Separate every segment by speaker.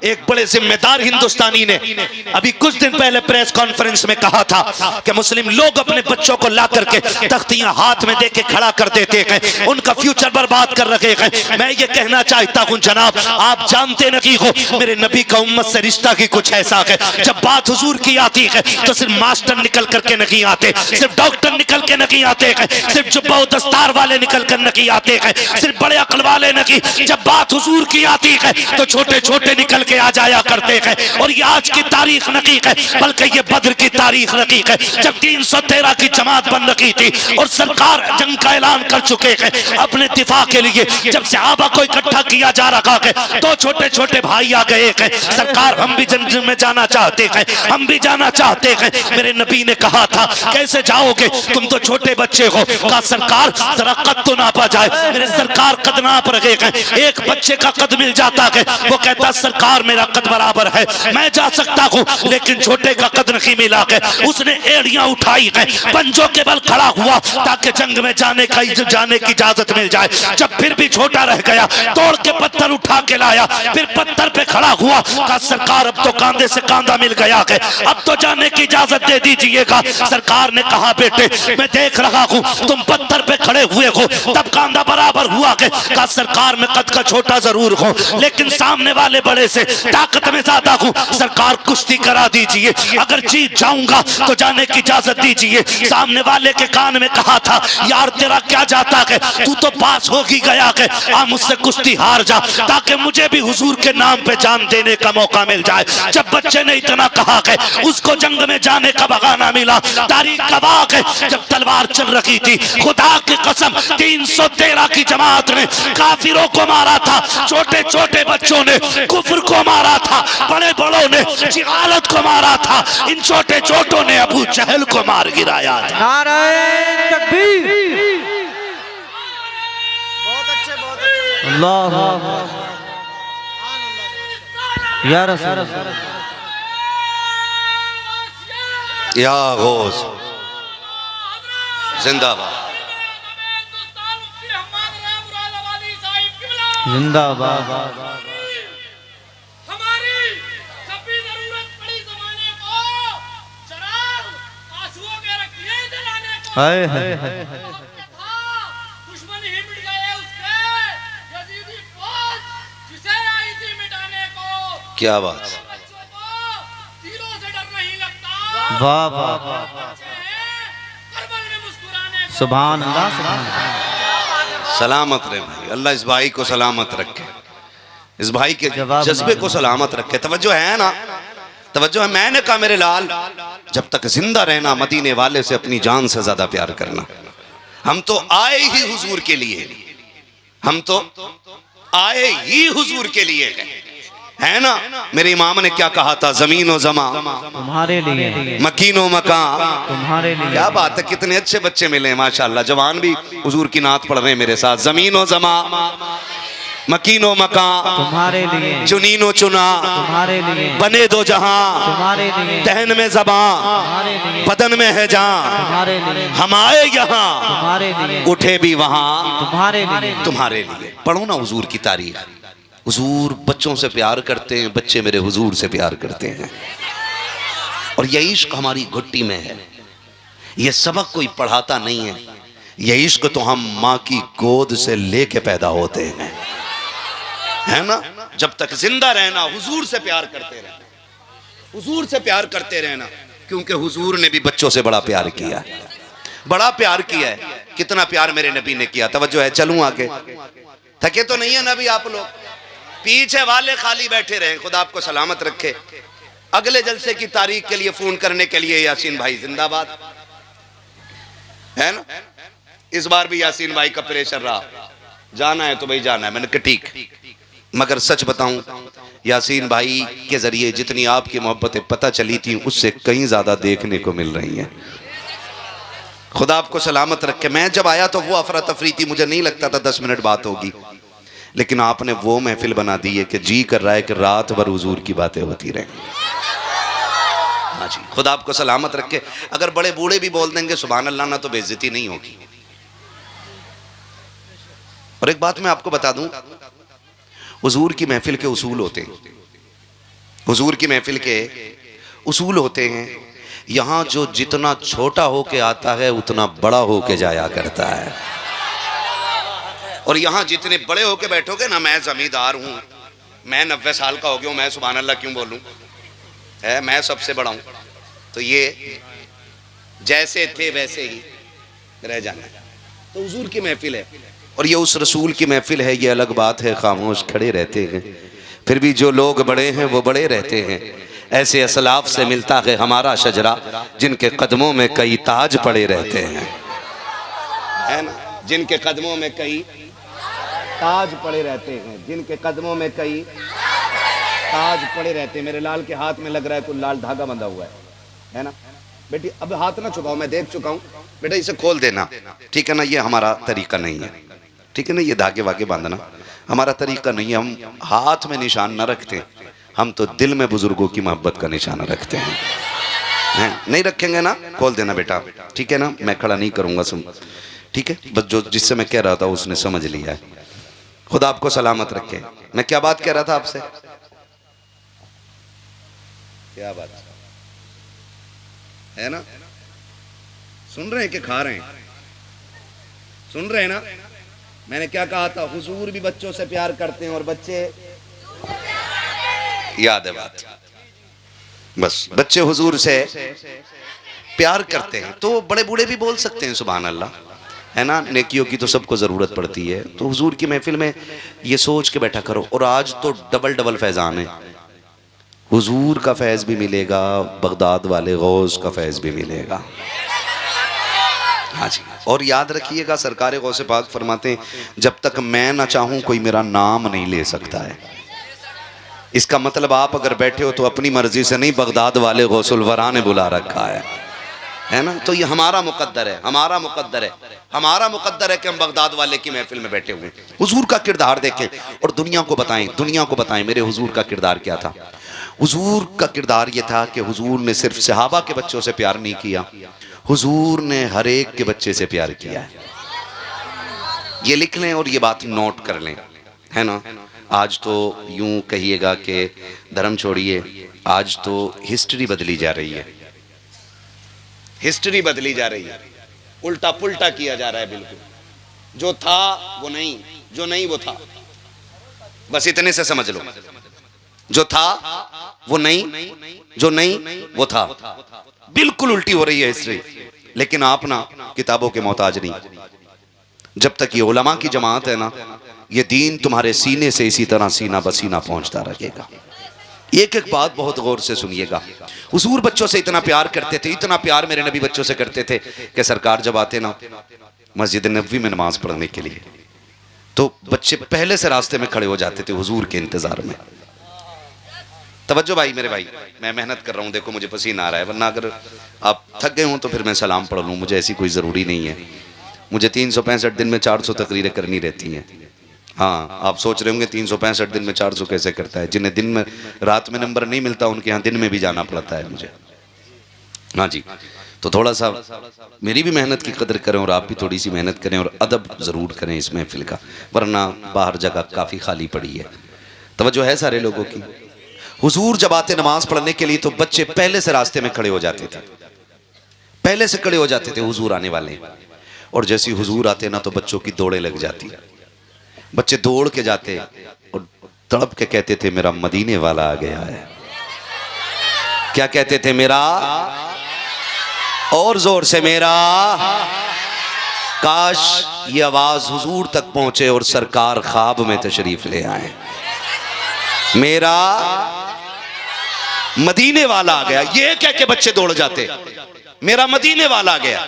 Speaker 1: एक बड़े जिम्मेदार हिंदुस्तानी ने अभी कुछ दिन पहले प्रेस कॉन्फ्रेंस में कहा था कि मुस्लिम लोग अपने बच्चों को ला करके तख्तियां हाथ में देके खड़ा कर देते हैं, उनका फ्यूचर बर्बाद कर रखे हैं। मैं ये कहना चाहता हूं जनाब, आप जानते नहीं हो मेरे नबी का उम्मत से रिश्ता की कुछ ऐसा है, जब बात हुजूर की आती है तो सिर्फ मास्टर निकल करके नहीं आते, सिर्फ डॉक्टर निकल के नहीं आते हैं, सिर्फ जुब्बा दस्तार वाले निकल कर नहीं आते हैं, सिर्फ बड़े अक्ल वाले नहीं। जब बात हुजूर की आती है तो छोटे छोटे निकल के आ जाया करते हैं। और ये आज की तारीख नहीं है, बल्कि ये बद्र की तारीख नहीं है, जब 313 की जमात बन रखी थी और सरकार जंग का ऐलान कर चुके हैं अपने दिफा के लिए। जब सहाबा को इकट्ठा किया जा रहा है तो छोटे छोटे भाई आ गए हैं, सरकार हम भी जंग में जाना चाहते हैं, हम भी जाना चाहते हैं। मेरे नबी ने कहा था कैसे जाओगे, तुम तो छोटे बच्चे हो। कहा सरकार जरा कद तो नापा जाए। मेरे सरकार कद नाप रहे हैं, एक बच्चे का कद मिल जाता है, वो कहता सरकार मेरा कद बराबर है, मैं जा सकता हूँ, लेकिन छोटे का कद नहीं मिला है। उसने एड़ियां उठाई है, पंजों के बल खड़ा हुआ ताकि जंग में जाने की इजाजत मिल जाए। जब फिर भी छोटा रह गया, तोड़ के पत्थर उठा के लाया, फिर पत्थर पे खड़ा हुआ, कहा सरकार अब तो कांधे से कांधा मिल गया है, अब तो जाने की इजाजत दे दीजिएगा। सरकार ने कहा बेटे मैं देख रहा हूँ तुम पत्थर पे खड़े हुए हो, तब कांधा बराबर हुआ है। कहा सरकार मैं कद का छोटा जरूर हूँ, लेकिन सामने वाले बड़े से ताकत में ज्यादा हूँ, सरकार कुश्ती करा दीजिए, अगर जीत जाऊंगा तो जाने की इजाजत दीजिए। सामने वाले के कान में कहा था यार तेरा क्या जाता है, तू तो पास हो ही गया है, आ मुझसे कुश्ती हार जा ताकि मुझे भी हुजूर के नाम पे जान देने का मौका मिल जाए। जब बच्चे ने इतना कहा है उसको जंग में जाने का बहाना मिला। तारीख गवाह है जब तलवार चल रही थी, खुदा की कसम 313 की जमात ने काफिरों को मारा था, छोटे छोटे बच्चों ने कुफ्र को मारा था, बड़े बड़ों ने जिहालत को मारा था, इन छोटे छोटों ने अबू जहल को मार गिराया था।
Speaker 2: नारे तकबीर। बहुत अच्छे अल्लाह या रसूल
Speaker 1: या गौस जिंदाबाद
Speaker 2: जिंदाबाद।
Speaker 3: हमारी जब भी जरूरत पड़ी जमाने को चराग आंसुओं के रखिए जलाने को।
Speaker 2: हाय हाय हाय
Speaker 3: दुश्मन ही मिट गए उसके यजीदी फौज जिसे आई थी मिटाने को।
Speaker 1: क्या बात।
Speaker 3: बच्चों को तीरों से डर नहीं लगता।
Speaker 2: वाह वाह वाह।
Speaker 3: करबल में मुस्कुराने को।
Speaker 2: सुभान अल्लाह सुभान अल्लाह।
Speaker 1: सलामत रहे भाई, अल्लाह इस भाई को सलामत रखे, इस भाई के जज्बे को सलामत रखे। तवज्जो है ना, तवज्जो है। मैंने कहा मेरे लाल जब तक जिंदा रहना मदीने वाले से अपनी जान से ज्यादा प्यार करना। हम तो आए ही हुजूर के लिए, हम तो आए ही हुजूर के लिए है ना। मेरे इमाम ने क्या कहा था, जमीन व जमा
Speaker 2: तुम्हारे लिए,
Speaker 1: मकीनो मकान
Speaker 2: तुम्हारे लिए।
Speaker 1: क्या बात है, कितने अच्छे बच्चे मिले माशाल्लाह। जवान भी हुजूर की नात पढ़ रहे हैं मेरे साथ। जमीनो जमा मकीनो मकान
Speaker 2: तुम्हारे लिए,
Speaker 1: चुनीनो चुना
Speaker 2: तुम्हारे लिए,
Speaker 1: बने दो जहां
Speaker 2: तुम्हारे लिए,
Speaker 1: तहन में जबान
Speaker 2: तुम्हारे लिए,
Speaker 1: बदन में है जान,
Speaker 2: तुम्हारे लिए,
Speaker 1: हम आए यहाँ
Speaker 2: तुम्हारे लिए,
Speaker 1: उठे भी वहां
Speaker 2: तुम्हारे लिए,
Speaker 1: तुम्हारे लिए। पढ़ो ना हुजूर की तारीख। हुजूर बच्चों से प्यार करते हैं, बच्चे मेरे हुजूर से प्यार करते हैं, और ये इश्क हमारी घुट्टी में है। ये सबक कोई पढ़ाता नहीं है, ये इश्क तो हम माँ की गोद से लेके पैदा होते हैं, है ना। जब तक जिंदा रहना हुजूर से प्यार करते रहना, हुजूर से प्यार करते रहना, क्योंकि हुजूर ने भी बच्चों से बड़ा प्यार किया है, बड़ा प्यार किया है। कितना प्यार मेरे नबी ने किया। तवज्जो है, चलूं आगे। थके तो नहीं है नबी आप लोग, पीछे वाले खाली बैठे रहे, खुदा आपको सलामत रखे। अगले जलसे की तारीख के लिए फोन करने के लिए यासीन भाई जिंदाबाद, है ना। इस बार भी यासीन भाई का प्रेशर रहा, जाना है तो भाई जाना है। मैंने कहा ठीक, मगर सच बताऊं यासीन भाई के जरिए जितनी आपकी मोहब्बतें पता चली थी उससे कहीं ज्यादा देखने को मिल रही हैं। खुदा आपको सलामत रखे। मैं जब आया तो वो अफरा तफरी थी, मुझे नहीं लगता था 10 मिनट बात होगी, लेकिन आपने वो महफिल बना दी है कि जी कर रहा है कि रात भर हुजूर की बातें होती रहे। हाँ जी, खुदा आपको सलामत रखे। अगर बड़े बूढ़े भी बोल देंगे सुभान अल्लाह ना, तो बेइज्जती नहीं होगी। और एक बात मैं आपको बता दूं, हुजूर की महफिल के उसूल होते हैं। हुजूर की महफिल के उसूल होते हैं, यहाँ जो जितना छोटा होके आता है उतना बड़ा होके जाया करता है, और यहाँ जितने बड़े होके बैठोगे ना, मैं जमींदार हूँ, मैं 90 साल का हो गया हूँ, मैं सुभान अल्लाह क्यों बोलूँ, है मैं सबसे बड़ा हूँ, तो ये जैसे थे वैसे ही रह जाना है। तो हुजूर की महफिल है और ये उस रसूल की महफिल है। ये अलग बात है, खामोश खड़े रहते हैं, फिर भी जो लोग बड़े हैं वो बड़े रहते हैं। ऐसे असलाफ से मिलता है हमारा शजरा, जिनके कदमों में कई ताज पड़े रहते हैं, है ना, जिनके कदमों में कई ताज पड़े रहते हैं, जिनके कदमों में कई ताज पड़े रहते हैं। मेरे लाल के हाथ में लग रहा है कोई लाल धागा बंधा हुआ है ना। बेटी अब हाथ ना छुपाओ, मैं देख चुका हूँ, बेटा इसे खोल देना, ठीक है ना। ये हमारा तरीका नहीं है, ठीक है ना, ये धागे वागे बांधना हमारा तरीका नहीं है। हम हाथ में निशान न रखते, हम तो दिल में बुजुर्गों की मोहब्बत का निशान रखते हैं। नहीं रखेंगे ना, खोल देना बेटा, ठीक है ना, मैं खड़ा नहीं करूंगा, सुन, ठीक है। बस जो जिससे मैं कह रहा था उसने समझ लिया है। खुदा आपको सलामत रखे। मैं क्या बात कह रहा था आपसे, क्या बात है ना, सुन रहे हैं कि खा रहे हैं, सुन रहे हैं ना। मैंने क्या कहा था, हुजूर भी बच्चों से प्यार करते हैं और बच्चे, याद है बात, बस बच्चे हुजूर से प्यार करते हैं तो बड़े बूढ़े भी बोल सकते हैं सुभान अल्लाह, है ना। नेकियों की तो सबको जरूरत पड़ती है, तो हुजूर की महफिल में ये सोच के बैठा करो। और आज तो डबल डबल फैजान है, हुजूर का फैज़ भी मिलेगा, बगदाद वाले गौस का फैज़ भी मिलेगा। हाँ जी, और याद रखिएगा सरकार गौसे पाक फरमाते हैं, जब तक मैं ना चाहूँ कोई मेरा नाम नहीं ले सकता है। इसका मतलब आप अगर बैठे हो तो अपनी मर्जी से नहीं, बगदाद वाले गौसुल वरा ने बुला रखा है ना। तो ये हमारा मुकद्दर है, हमारा मुकद्दर है, हमारा मुकद्दर है कि हम बगदाद वाले की महफिल में बैठे हुए हैं। हुजूर का किरदार देखें और दुनिया को बताएं, दुनिया को बताएं मेरे हुजूर का किरदार क्या था। हुजूर का किरदार ये था कि हुजूर ने सिर्फ सहाबा के बच्चों से प्यार नहीं किया, हुजूर ने हर एक के बच्चे से प्यार किया है। ये लिख लें और ये बात नोट कर लें, है ना। आज तो यूं कहिएगा कि धर्म छोड़िए, आज तो हिस्ट्री बदली जा रही है, हिस्ट्री बदली जा रही है, उल्टा पुल्टा किया जा रहा है बिल्कुल। जो था वो नहीं, जो नहीं वो था, बस इतने से समझ लो। जो था वो नहीं, जो नहीं वो था, बिल्कुल उल्टी हो रही है हिस्ट्री। लेकिन आप ना किताबों के मोहताज नहीं, जब तक ये उलमा की जमात है ना, ये दीन तुम्हारे सीने से इसी तरह सीना बसीना पहुंचता रहेगा। एक एक बात बहुत गौर से सुनिएगा। हुजूर बच्चों से इतना प्यार करते थे, इतना प्यार मेरे नबी बच्चों से करते थे कि सरकार जब आते ना मस्जिद नबवी में नमाज पढ़ने के लिए, तो बच्चे पहले से रास्ते में खड़े हो जाते थे हुजूर के इंतजार में। तवज्जो भाई, मेरे भाई, मैं मेहनत कर रहा हूँ, देखो मुझे पसीना आ रहा है, वरना अगर आप थक गए हो तो फिर मैं सलाम पढ़ लूँ, मुझे ऐसी कोई ज़रूरी नहीं है। मुझे 365 दिन में 400 तकरीरें करनी रहती हैं। हाँ, आप सोच रहे होंगे 365 दिन में 400 कैसे करता है। जिन्हें दिन में रात में नंबर नहीं मिलता उनके यहाँ दिन में भी जाना पड़ता है मुझे। हाँ जी, तो थोड़ा सा मेरी भी मेहनत की कदर करें और आप भी थोड़ी सी मेहनत करें और अदब ज़रूर करें इस महफिल का, वरना बाहर जगह काफ़ी खाली पड़ी है। तवज्जो है सारे लोगों की। हुजूर जब आते नमाज पढ़ने के लिए तो बच्चे पहले से रास्ते में खड़े हो जाते थे, पहले से खड़े हो जाते थे हुजूर आने वाले। और जैसे हुजूर आते ना तो बच्चों की दौड़े लग जाती, बच्चे दौड़ के जाते और तड़प के कहते थे मेरा मदीने वाला आ गया है। क्या कहते थे? मेरा, और जोर से मेरा। काश ये आवाज हुजूर तक पहुंचे और सरकार ख्वाब में तशरीफ ले आए, मेरा मदीने वाला आ गया। ये कह के बच्चे दौड़ जाते, मेरा मदीने वाला आ गया।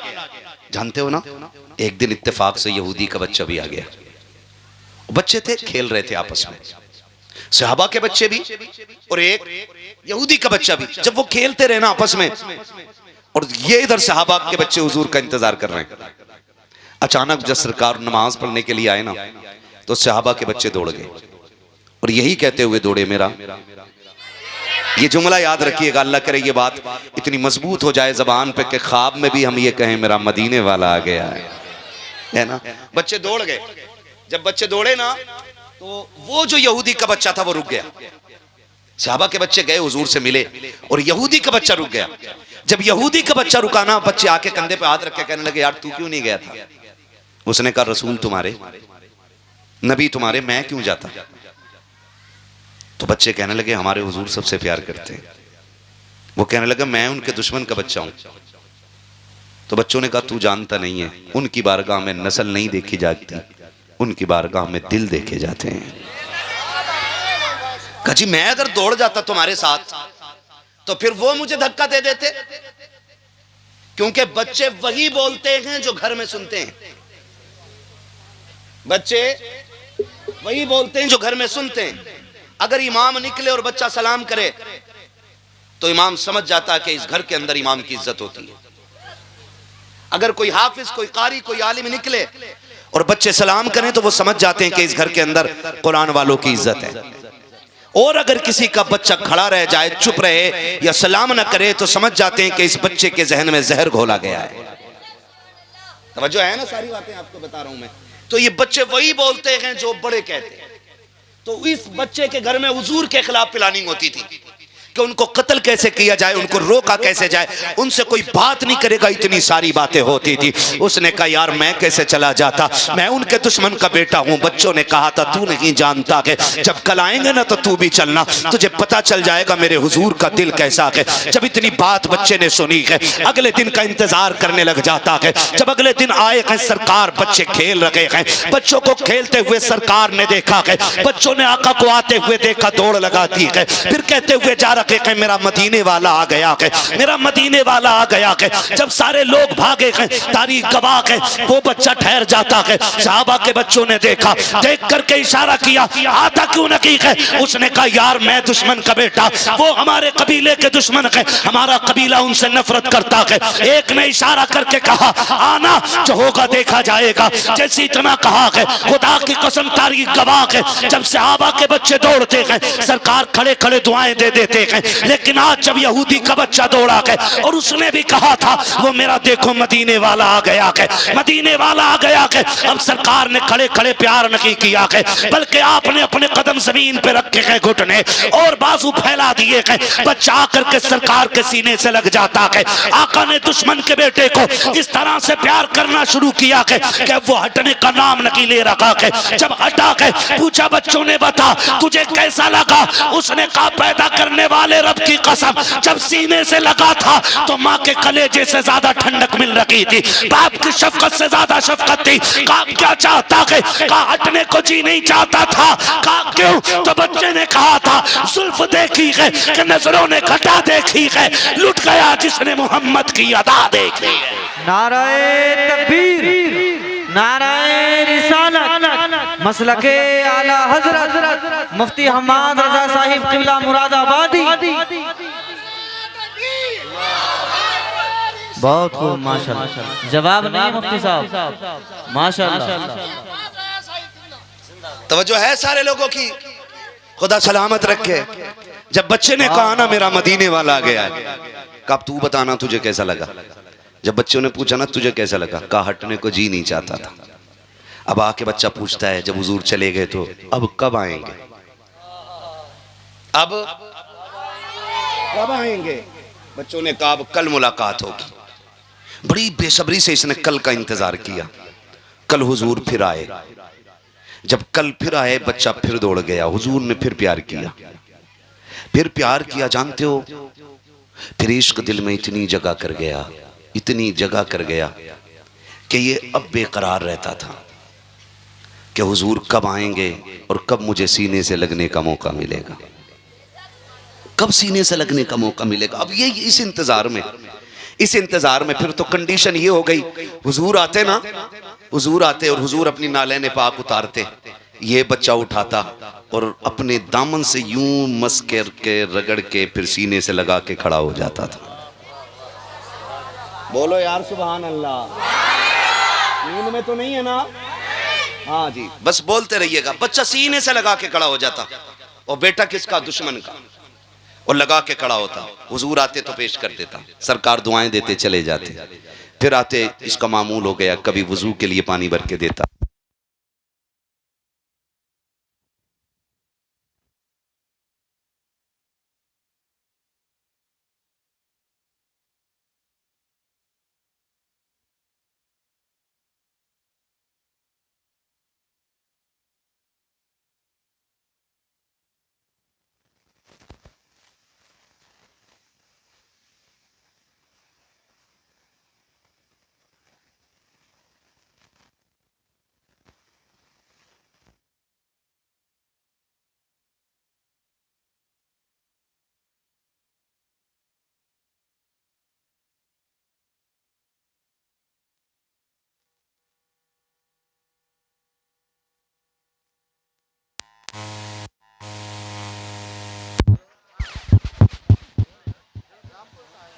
Speaker 1: जानते हो ना, एक दिन इत्तेफाक से यहूदी का बच्चा भी आ गया। बच्चे थे, खेल रहे थे आपस में, सहाबा के बच्चे भी और एक यहूदी का बच्चा भी। जब वो खेलते रहे ना आपस में, और ये इधर सहाबा के बच्चे हुजूर का इंतजार कर रहे हैं, अचानक जब सरकार नमाज पढ़ने के लिए आए ना तो सहाबा के बच्चे दौड़ गए और यही कहते हुए दौड़े, मेरा। ये जुमला याद रखिएगा, अल्लाह करे ये बात इतनी मजबूत हो जाए जबान पे कि ख्वाब में भी हम ये कहें मेरा मदीने वाला आ गया है ना। बच्चे दौड़ गए। जब बच्चे दौड़े ना तो वो जो यहूदी का बच्चा था वो रुक गया। सहाबा के बच्चे गए हुजूर से मिले और यहूदी का बच्चा रुक गया। जब यहूदी का बच्चा रुका ना, बच्चे आके कंधे पे हाथ रख के कहने लगे यार तू क्यों नहीं गया था? उसने कहा रसूल तुम्हारे, नबी तुम्हारे, मैं क्यों जाता? तो बच्चे कहने लगे हमारे हुजूर सबसे प्यार करते हैं। वो कहने लगा मैं उनके दुश्मन का बच्चा हूं। तो बच्चों ने कहा तू जानता नहीं है, उनकी बारगाह में नस्ल नहीं देखी जाती, उनकी बारगाह में दिल देखे जाते हैं। कहा जी मैं अगर दौड़ जाता तुम्हारे साथ तो फिर वो मुझे धक्का दे देते, क्योंकि बच्चे वही बोलते हैं जो घर में सुनते हैं। बच्चे वही बोलते हैं जो घर में सुनते हैं। अगर इमाम निकले और बच्चा सलाम करे तो इमाम समझ जाता है कि इस घर के अंदर इमाम की इज्जत होती है। अगर कोई हाफिज, कोई कारी, कोई आलिम निकले और बच्चे सलाम करें तो वो समझ जाते हैं कि इस घर के अंदर कुरान वालों की इज्जत है। और अगर किसी का बच्चा खड़ा रह जाए, चुप रहे या सलाम ना करे तो समझ जाते हैं कि इस बच्चे के जहन में जहर घोला गया है। तवज्जो है ना, सारी बातें आपको बता रहा हूं मैं। तो ये बच्चे वही बोलते हैं जो बड़े कहते हैं। तो इस बच्चे के घर में हुजूर के खिलाफ प्लानिंग होती थी कि उनको कत्ल कैसे किया जाए, उनको रोका कैसे जाए, उनसे कोई बात नहीं करेगा, इतनी सारी बातें होती थी। उसने कहा यार मैं कैसे चला जाता, मैं उनके दुश्मन का बेटा हूं। बच्चों ने कहा था तू नहीं जानता कि जब कल आएंगे ना तो तू भी चलना, तुझे पता चल जाएगा मेरे हुजूर का दिल कैसा है। जब इतनी बात बच्चे ने सुनी है, अगले दिन का इंतजार करने लग जाता है। जब अगले दिन आए हैं सरकार, बच्चे खेल रहे हैं, बच्चों को खेलते हुए सरकार ने देखा है, बच्चों ने आका को आते हुए देखा, दौड़ लगाती है, फिर कहते हुए जा के मेरा मदीने वाला आ गया है, मेरा मदीने वाला आ गया है। जब सारे लोग भागे हैं, तारीख गवाह है, वो बच्चा ठहर जाता है। सहाबा के बच्चों ने देखा, देख करके इशारा किया आता क्यों नहीं है? उसने कहा यार मैं दुश्मन का बेटा, वो हमारे कबीले के दुश्मन है, हमारा कबीला उनसे नफरत करता है। एक ने इशारा करके कहा आना, जो होगा देखा जाएगा। जैसे इतना कहा है, खुदा की कसम तारीख गवाह है, जब सहाबा के बच्चे दौड़ते हैं सरकार खड़े खड़े दुआएं दे देते हैं। लेकिन आज जब यहूदी का बच्चा दौड़ा है और उसने भी कहा था वो मेरा देखो मदीने वाला आ गया है, मदीने वाला आ गया है। अब सरकार ने खड़े खड़े प्यार नहीं किया है, बल्कि आपने अपने कदम जमीन पे रखे हैं, घुटने और बाजू फैला दिए हैं। बच्चा आकर के सरकार के सीने से लग जाता है। आका ने दुश्मन के बेटे को इस तरह से प्यार करना शुरू किया है कि वो हटने का नाम नहीं ले रखा है। जब हटा है पूछा बच्चों ने बता तुझे कैसा लगा? उसने कहा पैदा करने वाले रब की कसम, जब सीने से लगा था तो माँ के कलेजे से ज्यादा ठंडक मिल रही थी, बाप की शफकत से ज्यादा शफकत थी। कहा क्या चाहता है? कहा हटने को जी नहीं चाहता था। कहा क्यों? तो बच्चे ने कहा था जुल्फ देखी है कि नजरों ने घटा देखी है, लुट गया जिसने मोहम्मद की अदा देखी है।
Speaker 2: नाराए तकबीर, नाराए रिसालत, मसलके आला हजरत मुफ्ती हम्माद रजा साहिब किबला मुरादाबादी। बहुत खूब माशाल्लाह, जवाब नहीं मुफ्ती साहब, माशाल्लाह।
Speaker 1: तवज्जो है सारे लोगों की, खुदा सलामत रखे। जब बच्चे ने कहा ना मेरा मदीने वाला आ गया है, कब तू बताना तुझे कैसा लगा? जब बच्चों ने पूछा ना तुझे कैसा लगा, कहा हटने को जी नहीं चाहता था। अब आके बच्चा पूछता है जब हुजूर चले गए तो अब कब आएंगे? अब कब आएंगे? बच्चों ने कहा अब कल मुलाकात होगी। बड़ी बेसब्री से इसने कल का इंतजार किया। कल हुजूर फिर आए। जब कल फिर आए बच्चा फिर दौड़ गया। हुजूर ने फिर प्यार किया, फिर प्यार किया। जानते हो फिर इश्क दिल में इतनी जगह कर गया, इतनी जगह कर गया कि ये अब बेकरार रहता था कि हुजूर कब आएंगे और कब मुझे सीने से लगने का मौका मिलेगा, कब सीने से लगने का मौका मिलेगा। अब ये इस इंतजार में फिर तो कंडीशन ये हो गई, हुजूर आते ना, हुजूर आते और हुजूर अपनी नालैन पाक उतारते, ये बच्चा उठाता और अपने दामन से यूं मस करके रगड़ के फिर सीने से लगा के खड़ा हो जाता था। बोलो यार सुभान अल्लाह। नींद में तो नहीं है ना? हाँ जी, बस बोलते रहिएगा। बच्चा सीने से लगा के खड़ा हो जाता और बेटा किसका? दुश्मन का, और लगा के खड़ा होता। हुजूर आते तो पेश कर देता, सरकार दुआएं देते चले जाते। फिर आते इसका मामूल हो गया, कभी वजू के लिए पानी भर के देता।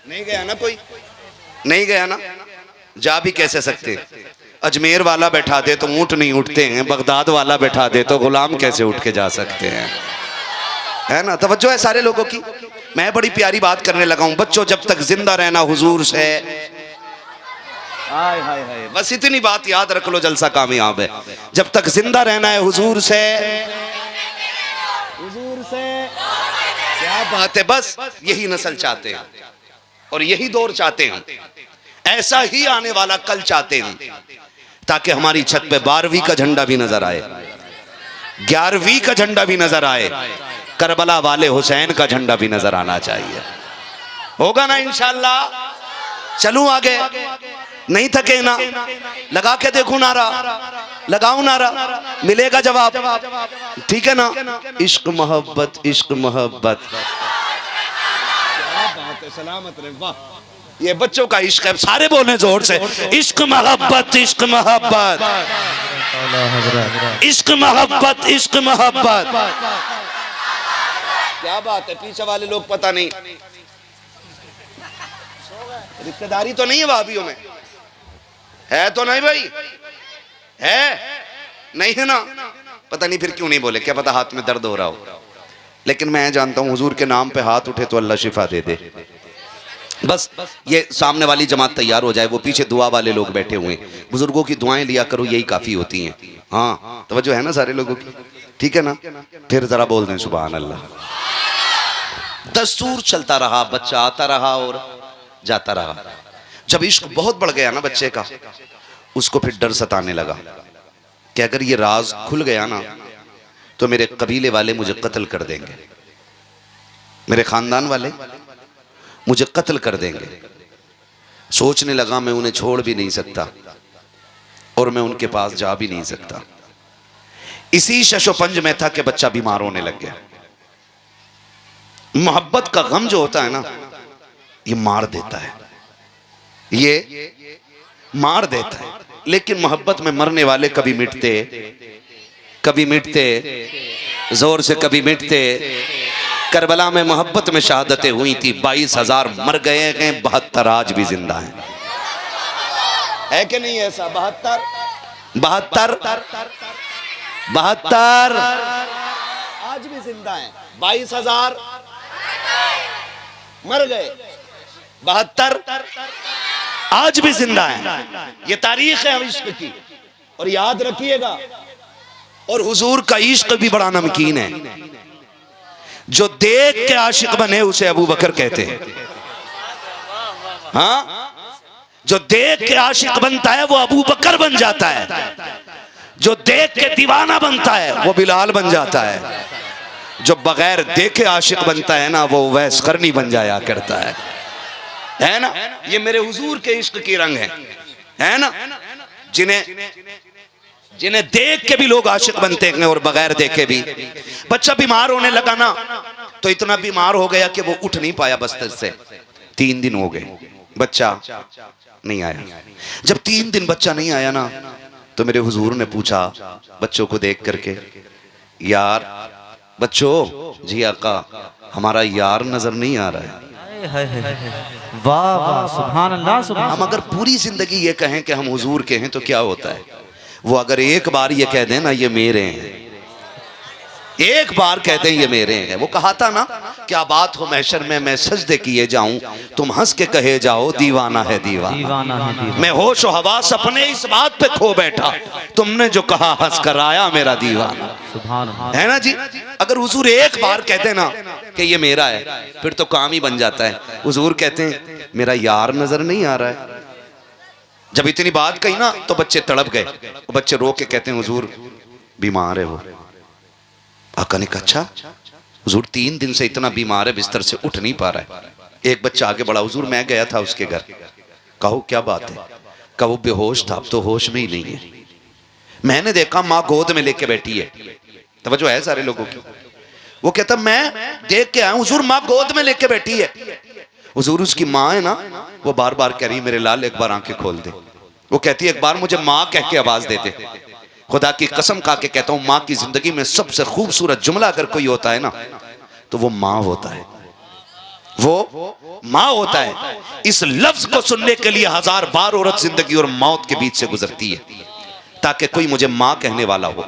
Speaker 1: नहीं गया ना कोई, नहीं गया ना, जा भी कैसे सकते। अजमेर वाला बैठा दे तो ऊंट नहीं उठते हैं, बगदाद वाला बैठा दे तो गुलाम कैसे उठ के जा सकते हैं, है ना। तवज्जो है सारे लोगों की। मैं बड़ी प्यारी बात करने लगा हूं, बच्चों जब तक जिंदा रहना हुजूर से, हाय हाय हाय, बस इतनी बात याद रख लो, जलसा कामयाब है। जब तक जिंदा रहना है हुजूर से, हुजूर से, क्या बात है। बस यही नस्ल चाहते हैं और यही दौर चाहते हैं, ऐसा ही आने वाला कल चाहते हैं, ताकि हमारी छत पे 12वीं का झंडा भी नजर आए, 11वीं का झंडा भी नजर आए, करबला वाले हुसैन का झंडा भी नजर आना चाहिए। होगा ना इंशाअल्लाह। चलूं आगे, नहीं थके ना, लगा के देखूं नारा, लगाऊं नारा, मिलेगा जवाब, ठीक है ना। इश्क मोहब्बत, इश्क मोहब्बत, सलामत रहे, वाह, ये बच्चों का इश्क है, सारे बोले जोर से, इश्क मोहब्बत, इश्क मोहब्बत, इश्क मोहब्बत, इश्क मोहब्बत। क्या बात है, पीछे वाले लोग पता नहीं, रिश्तेदारी तो नहीं है वाबियों में, है तो नहीं भाई, है नहीं है ना, पता नहीं फिर क्यों नहीं बोले, क्या पता हाथ में दर्द हो रहा हो। लेकिन मैं जानता हूं हुजूर के नाम पे हाथ उठे तो अल्लाह शिफा दे दे। बस ये सामने वाली जमात तैयार हो जाए, वो पीछे दुआ वाले लोग बैठे हुए हैं, बुजुर्गों की दुआएं लिया करो, यही काफी होती हैं। हाँ तवज्जो है ना सारे लोगों की, ठीक है ना। फिर जरा बोल दें सुभान अल्लाह। दस्तूर चलता रहा, बच्चा आता रहा और जाता रहा। जब इश्क बहुत बढ़ गया ना बच्चे का, उसको फिर डर सताने लगा कि अगर ये राज खुल गया ना तो मेरे कबीले वाले मुझे कत्ल कर देंगे, मेरे खानदान वाले मुझे कत्ल कर देंगे। सोचने लगा मैं उन्हें छोड़ भी नहीं सकता और मैं उनके पास जा भी नहीं सकता। इसी शशोपंज में था कि बच्चा बीमार होने लग गया। मोहब्बत का गम जो होता है ना, ये मार देता है, ये मार देता है। लेकिन मोहब्बत में मरने वाले कभी मिटते, कभी मिटते, जोर से कभी मिटते। करबला में मोहब्बत में शहादतें हुई थी, 22,000 मर गए हैं, 72 आज भी जिंदा हैं। है कि नहीं ऐसा? 72 आज भी जिंदा हैं। 22,000 मर गए, 72 आज भी जिंदा हैं। ये तारीख है इश्क की, और याद रखिएगा। और हुजूर का इश्क भी बड़ा नमकीन है। जो देख के आशिक बने उसे अबू बकर कहते हैं। हाँ, जो देख के आशिक बनता है वो अबू बकर बन जाता है। जो देख के दीवाना बनता है वो बिलाल बन जाता है। जो बगैर देखे आशिक बनता है ना, वो वैस करनी बन जाया करता है ना। ये मेरे हुजूर के इश्क की रंग है ना। जिन्हें देख के भी लोग आशिक बनते हैं और बगैर देखे भी। बच्चा बीमार होने लगा ना, तो इतना बीमार हो गया कि वो उठ नहीं पाया बस्तर से। 3 दिन हो गए, बच्चा नहीं आया। जब 3 दिन बच्चा नहीं आया ना, तो मेरे हुजूर ने पूछा बच्चों को देख करके, यार बच्चों, जी आका, हमारा यार नजर नहीं आ रहा है।
Speaker 2: वाह वाह, सुभान अल्लाह, सुभान।
Speaker 1: हम अगर पूरी जिंदगी ये कहें कि हम हुजूर के हैं तो क्या होता है? वो अगर एक बार ये कह दें ना ये मेरे हैं, एक बार कहते हैं ये मेरे हैं। वो कहा था ना, क्या बात हो महशर में मैं सजदे किए जाऊं, तुम हंस के कहे जाओ दीवाना है दीवाना,
Speaker 2: दीवाना है दीवाना।
Speaker 1: मैं होश और हवास अपने इस बात पे खो बैठा, तुमने जो कहा हंस कर आया मेरा दीवाना।
Speaker 2: सुभान
Speaker 1: है ना जी। अगर हुजूर एक बार कहते ना कि ये मेरा है, फिर तो काम ही बन जाता है। हुजूर कहते हैं मेरा यार नजर नहीं आ रहा है। जब इतनी बात कही ना, तो बच्चे तड़प गए। बच्चे रो के कहते हैं हुजूर बीमार है वो। आका ने कहा अच्छा? हुजूर 3 दिन से इतना बीमार है, बिस्तर से उठ नहीं पा रहा है। एक बच्चा आगे बढ़ा, हुजूर मैं गया था उसके घर। कहो क्या बात है? कहा वो बेहोश था, अब तो होश में ही नहीं है। मैंने देखा माँ गोद में लेके बैठी है। तवज्जो है सारे लोगों की। वो कहता मैं देख के आया हुजूर, माँ गोद में लेके बैठी है। हुजूर उसकी माँ है ना, वो बार बार कह रही मेरे लाल एक बार आंखें खोल दे। वो कहती है एक बार मुझे माँ कह के आवाज दे दे। खुदा की कसम खा के कहता हूं, माँ की जिंदगी में सबसे खूबसूरत जुमला अगर कोई होता है ना, तो वो माँ होता है। वो माँ होता है। इस लफ्ज को सुनने के लिए 1000 बार औरत जिंदगी और मौत के बीच से गुजरती है, ताकि कोई मुझे माँ कहने वाला हो,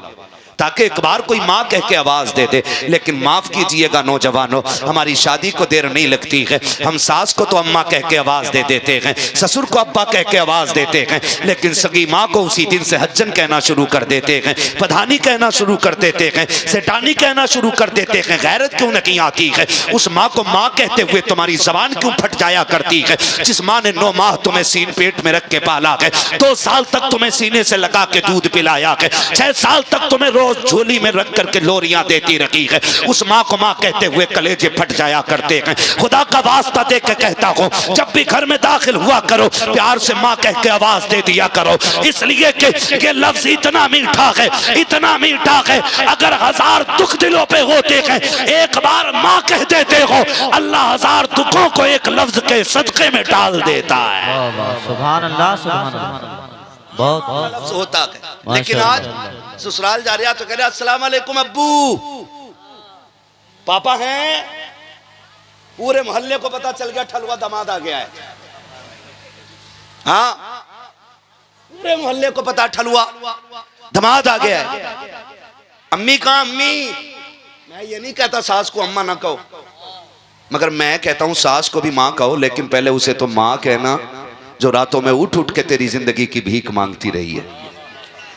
Speaker 1: ताकि एक बार कोई माँ कह के आवाज दे दे। लेकिन माफ कीजिएगा नौजवानों, हमारी शादी को देर नहीं लगती है, हम सास को तो अम्मा कह के आवाज दे देते हैं, ससुर को अब्बा कह के आवाज देते हैं, लेकिन सगी माँ को उसी दिन से हज्जन कहना शुरू कर देते हैं, पधानी कहना शुरू कर देते हैं, सेठानी कहना शुरू कर देते हैं। गैरत क्यों नहीं आती है? उस माँ को माँ कहते हुए तुम्हारी जबान क्यों फट जाया करती है? जिस माँ ने 9 माह तुम्हें सीन पेट में रख के पाला है, 2 साल तक तुम्हें सीने से लगा के दूध पिलाया है, 6 साल तक तुम्हें झोली में रख करके लोरियां देती रही है, उस माँ को माँ कहते हुए कलेजे फट जाया करते हैं। खुदा का वास्ता दे के कहता हूँ, जब भी घर में दाखिल हुआ करो प्यार से माँ कह के आवाज दे दिया करो, इसलिए कि ये लफ्ज इतना मीठा है, इतना मीठा है, अगर 1000 दुख दिलों पे होते हैं, एक बार माँ कह देते हो, अल्लाह 1000 दुखों को एक लफ्ज के सदके में डाल देता है।
Speaker 2: सुभान अल्लाह, सुभान अल्लाह। बहुत
Speaker 1: होता है। लेकिन आज ससुराल जा रहा तो कह रहे अस्सलाम वालेकुम अब्बू, पापा हैं, पूरे मोहल्ले को पता चल गया ठलुआ दामाद आ गया है। हाँ, पूरे मोहल्ले को पता ठलुआ दामाद आ गया है। अम्मी कहाँ? अम्मी, मैं ये नहीं कहता सास को अम्मा ना कहो, मगर मैं कहता हूं सास को भी माँ कहो, लेकिन पहले उसे तो माँ कहना जो रातों में उठ उठ के तेरी जिंदगी की भीख मांगती रही है,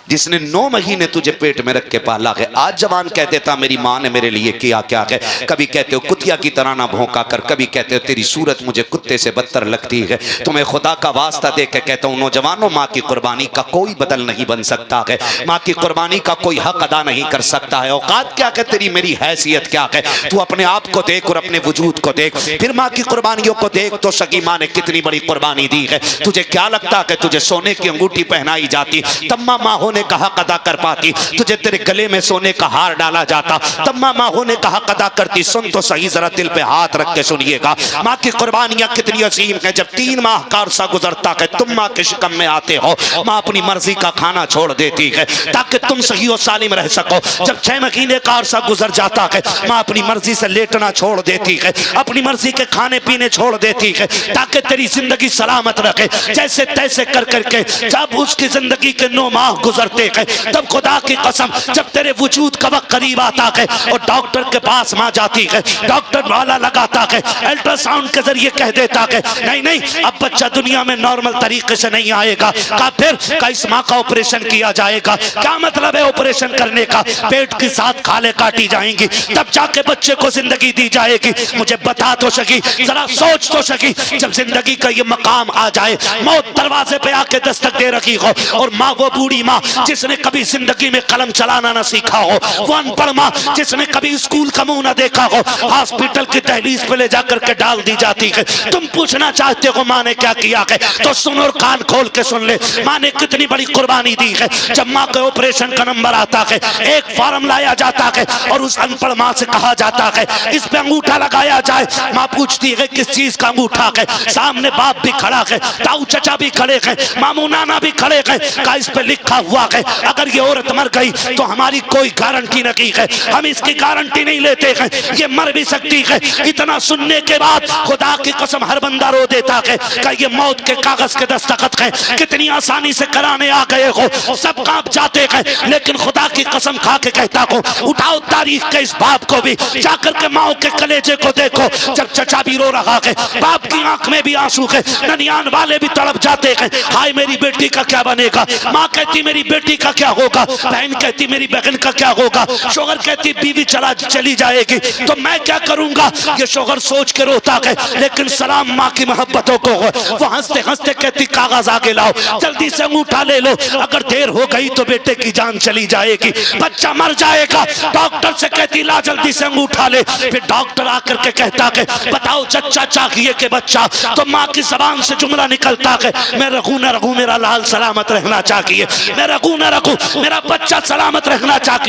Speaker 1: जिसने 9 महीने तुझे पेट में रख के पाला है। आज जवान कह देता मेरी माँ ने मेरे लिए किया क्या है, कभी कहते हो कुतिया की तरह ना भौंका कर, कभी कहते हो तेरी सूरत मुझे कुत्ते से बदतर लगती है। तुम्हें खुदा का वास्ता दे के कहता हूँ नौजवानों, माँ की कुर्बानी का कोई बदल नहीं बन सकता है, माँ की कुर्बानी का कोई हक अदा नहीं कर सकता है। औकात क्या है तेरी, मेरी हैसियत क्या है, तू अपने आप को देख और अपने वजूद को देख, फिर माँ की कुर्बानियों को देख तो सगी माँ ने कितनी बड़ी कुर्बानी दी है। तुझे क्या लगता है तुझे सोने की अंगूठी पहनाई जाती तब माँ होने का हक अदा कर पाती? तुझे तेरे गले में सोने का हार डाला जाता तब माँ होने का हक अदा करती? सुन तो सही, जरा दिल पे हाथ रख के सुनिएगा, माँ की कुर्बानियां कितनी अजीम है। जब 3 माह का अरसा गुजरता है, तुम माँ के शिकम में आते हो, माँ अपनी मर्जी का खाना छोड़ देती है ताकि तुम सही और सालिम रह सको। जब 6 महीने का अरसा गुजर जाता है, माँ अपनी मर्जी से लेटना छोड़ देती है, अपनी मर्जी के खाने पीने छोड़ देती है ताकि तेरी जिंदगी सलामत रखे। जैसे तैसे कर करके जब उसकी जिंदगी के 9 माह गुजरते हैं, तब खुदा की कसम जब तेरे वजूद का वक्त करीब आता है और डॉक्टर के पास माँ जाती है, डॉक्टर वाला लगाता है, अल्ट्रासाउंड के जरिए कह देता है नहीं नहीं अब बच्चा दुनिया में नॉर्मल तरीके से नहीं आएगा, का फिर इस माँ का ऑपरेशन किया जाएगा। क्या मतलब है ऑपरेशन करने का? पेट की 7 खाले काटी जाएंगी, तब जाके बच्चे को जिंदगी दी जाएगी। मुझे बता तो सकी, जरा सोच तो सकी, जब जिंदगी का ये मकाम आ जाए, मौत दरवाजे पे आके दस्तक दे रखी हो, और माँ वो बूढ़ी माँ जिसने कभी जिंदगी में कलम चलाना ना सीखा हो, वो अनपढ़ माँ जिसने कभी स्कूल का मुंह ना देखा हो, हॉस्पिटल की दहलीज पे ले जाकर के डाल दी जाती है। तुम पूछना चाहते हो माँ ने क्या किया है, तो सुन और कान खोल के सुन ले, माँ ने कितनी बड़ी कुर्बानी दी है। जब माँ के ऑपरेशन का नंबर आता है, एक फॉर्म लाया जाता है और उस अनपढ़ माँ से कहा जाता है इस पे अंगूठा लगाया जाए। माँ पूछती है किस चीज का अंगूठा है? सामने बाप भी खड़ा है, ताऊ चचा भी खड़े हैं, मामू नाना भी खड़े हैं, का इस पे लिखा हुआ है अगर ये औरत मर गई तो हमारी कोई गारंटी नहीं है, हम इसकी गारंटी नहीं लेते हैं, ये मर भी सकती है। इतना सुनने के बाद खुदा की कसम हर बंदा रो देता है कि ये मौत के कागज के दस्तखत हैं, कितनी आसानी से कराने आ गए हो, सब कांप जाते हैं। लेकिन खुदा की कसम खा के कहता हूँ, उठाओ तारीख के इस बाप को भी, जाकर के माओ के कलेजे को देखो। जब चचा भी रो रहा है, बाप की आंख में भी आंसू है, ननियान वाले भी तड़प जाते हैं, हाय मेरी बेटी का क्या बनेगा। माँ कहती मेरी बेटी का क्या होगा, बहन कहती मेरी बहन का क्या होगा, शोहर कहती बीवी चली जाएगी तो मैं क्या करूंगा। ये शोहर सोच के रोता है, लेकिन सलाम माँ की मोहब्बतों को। वो हंसते हंसते कहती कागज आगे लाओ, जल्दी से अंगूठा ले लो, अगर देर हो गई तो बेटे की जान चली जाएगी, बच्चा मर जाएगा। डॉक्टर से कहती ला जल्दी से अंगूठा ले। फिर डॉक्टर आकर के कहता है बताओ चचा चाहिए कि बच्चा, तो माँ की जबान से जुमला निकलता है मैं रखूं न रखूं मेरा लाल सलामत रहना चाहिए, मैं रखूं न रखूं मेरा बच्चा सलामत रहना चाहिए।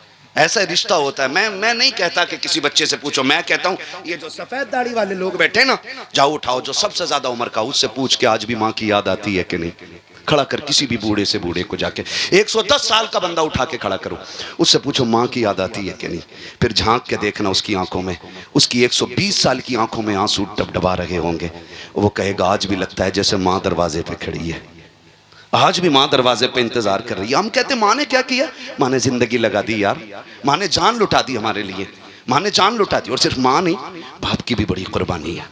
Speaker 1: हूँ।
Speaker 4: ऐसा रिश्ता होता है। मैं नहीं कहता कि किसी बच्चे से पूछो, मैं कहता हूँ ये जो सफेद दाढ़ी वाले लोग बैठे ना, जाओ उठाओ जो सबसे ज्यादा उम्र का, उससे पूछ के आज भी माँ की याद आती है कि नहीं। खड़ा कर किसी भी बूढ़े से बूढ़े को जाके, 110 साल का बंदा उठा के खड़ा करो, उससे पूछो माँ की याद आती है कि नहीं। फिर झांक के देखना उसकी आंखों में, उसकी 120 साल की आंखों में आंसू डबडबा रहे होंगे। वो कहेगा आज भी लगता है जैसे माँ दरवाजे पे खड़ी है, आज भी माँ दरवाजे पे इंतजार कर रही है। हम कहते माँ ने क्या किया? माँ ने जिंदगी लगा दी यार, माँ ने जान लुटा दी हमारे लिए, माँ ने जान लुटा दी। और सिर्फ माँ नहीं, बाप की भी बड़ी कुर्बानी है,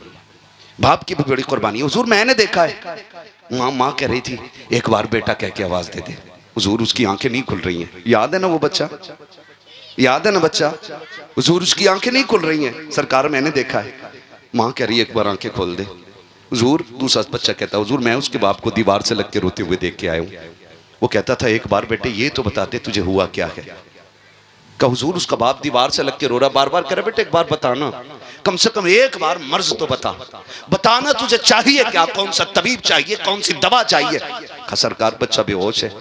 Speaker 4: बाप की भी बड़ी कुर्बानी है। हुजूर मैंने देखा है, माँ कह रही थी एक बार बेटा कह के आवाज दे दे। हुजूर उसकी आंखें नहीं खुल रही हैं, याद है ना वो बच्चा, याद है ना बच्चा, हुजूर उसकी आंखें नहीं खुल रही हैं। सरकार मैंने देखा है, माँ कह रही है एक बार आंखें खोल दे। हुजूर, दूसरा बच्चा कहता हुजूर मैं उसके बाप को दीवार से लग के रोते हुए देख के आया हूँ। वो कहता था एक बार बेटे ये तो बताते तुझे हुआ क्या है। कहा हुजूर उसका बाप दीवार से लग के रो रहा, बार बार कह रहा बेटे एक बार बताना, कम से कम एक बार मर्ज तो बताना तुझे चाहिए क्या, कौन सा तबीब चाहिए, कौन सी दवा चाहिए। कहा सरकार बच्चा बेहोश है,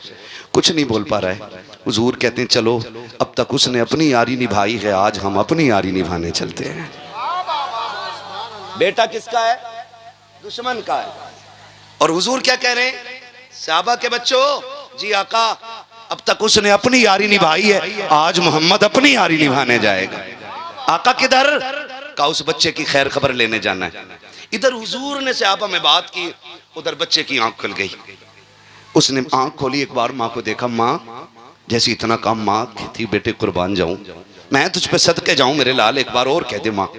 Speaker 4: कुछ नहीं बोल पा रहा है। हुजूर कहते हैं चलो अब तक उसने अपनी यारी निभाई है, आज हम अपनी यारी निभाने चलते हैं। बेटा किसका है? दुश्मन का है। और हुजूर क्या कह रहे हैं? सहाबा के बच्चों, जी आका अब तक उसने अपनी यारी निभाई है, आज मोहम्मद अपनी यारी निभाने जाएगा। आका किधर? का उस बच्चे की खैर खबर लेने जाना है। इधर हुजूर ने सहाबा में बात की, उधर बच्चे की आंख खुल गई। उसने आंख खोली, एक बार माँ को देखा, माँ जैसे इतना काम माँ थी, बेटे कुर्बान जाऊं मैं, तुझ पे सदके जाऊं मेरे लाल, एक बार और कह दे माँ।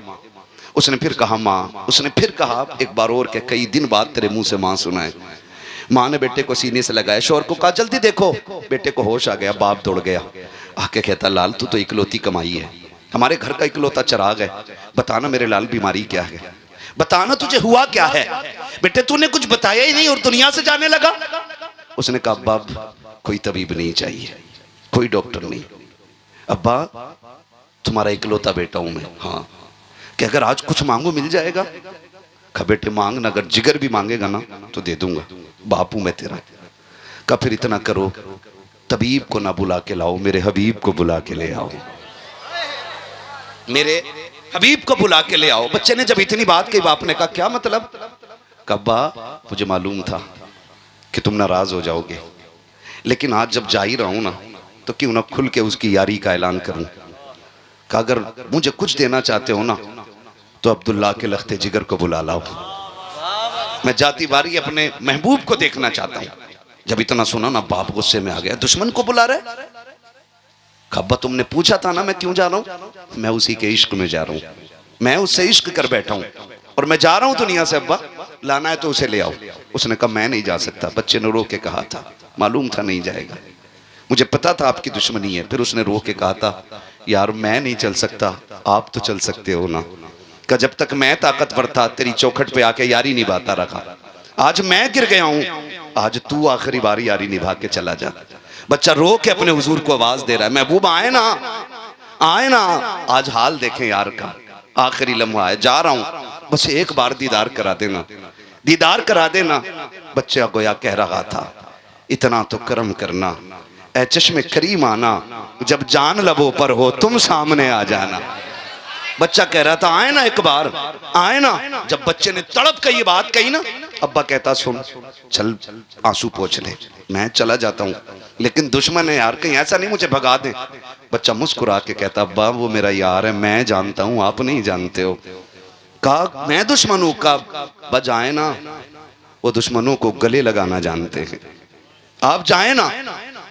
Speaker 4: उसने फिर कहा माँ, उसने फिर कहा एक बार और कह, कई दिन बाद तेरे मुंह से माँ सुना है। माँ ने बेटे को सीने से लगाया, शोर को कहा जल्दी देखो। बेटे को होश आ गया, बाप दौड़ गया, आके कहता लाल तू तो इकलौती कमाई है, हमारे घर का इकलौता चिराग है, बताना मेरे लाल बीमारी क्या है, बताना तुझे हुआ क्या है। बेटे तूने कुछ बताया ही नहीं और दुनिया से जाने लगा। उसने कहा अब्बा कोई तबीब नहीं चाहिए, कोई डॉक्टर नहीं, अब्बा तुम्हारा इकलौता बेटा हूं मैं। हाँ कि अगर आज कुछ मांगो मिल जाएगा? कहा बेटे मांग ना, अगर जिगर भी मांगेगा ना तो दे दूंगा, बापू मैं तेरा। कहा फिर इतना करो तबीब को ना बुला के लाओ, मेरे हबीब को बुला के ले आओ, मेरे हबीब को बुला के ले आओ। बच्चे ने जब इतनी बात कही, बाप ने कहा क्या मतलब? कब्बा मुझे मालूम था कि तुम नाराज हो जाओगे, लेकिन आज जब जा ही रहा हूं ना तो क्यों ना खुल के उसकी यारी का ऐलान करूं। कहा अगर मुझे कुछ देना चाहते हो ना तो अब्दुल्ला के लख्ते जिगर को बुला लाओ, मैं जाती बारी अपने महबूब को देखना चाहता हूं। जब इतना सुना ना बाप गुस्से में आ गया, दुश्मन को बुला रहे। अब्बा तुमने पूछा था ना मैं क्यों जा रहा हूं? मैं उसी के इश्क में जा रहा हूं, मैं उससे इश्क कर बैठा हूं और मैं जा रहा हूं दुनिया से। अब्बा लाना है तो उसे ले आओ। उसने कहा मैं नहीं जा सकता, बच्चे ने रो के कहा था, मालूम था नहीं जाएगा, मुझे पता था आपकी दुश्मनी है। फिर उसने रो के कहा था यार मैं नहीं चल सकता, आप तो चल सकते हो ना। का जब तक मैं ताकतवर था तेरी चौखट पे आके यारी निभाता रखा, आज मैं गिर गया हूं, आज तू आखिरी बार यारी निभा के चला जा। बच्चा रो के अपने हुजूर को आवाज दे रहा है, महबूब आए ना, आए ना, आज हाल देखें यार का, आखिरी लम्हा है, जा रहा हूं, बस एक बार दीदार करा देना, दीदार करा देना। बच्चा गोया कह रहा था इतना तो करम करना, ऐ चश्मे करीम आना, जब जान लबों पर हो तुम सामने आ जाना। बच्चा कह रहा था आए ना एक बार, आए ना। जब बच्चे ने तड़प के ये बात कही ना, अब्बा कहता सुन चल आंसू पोंछ ले, मैं चला जाता हूँ, लेकिन दुश्मन है यार, कहीं ऐसा नहीं मुझे भगा दे। बच्चा मुस्कुरा के कहता अब्बा वो मेरा यार है, मैं जानता हूँ आप नहीं जानते हो। कहा मैं दुश्मन हूँ? का बजाए ना, वो दुश्मनों को गले लगाना जानते हैं, आप जाए ना।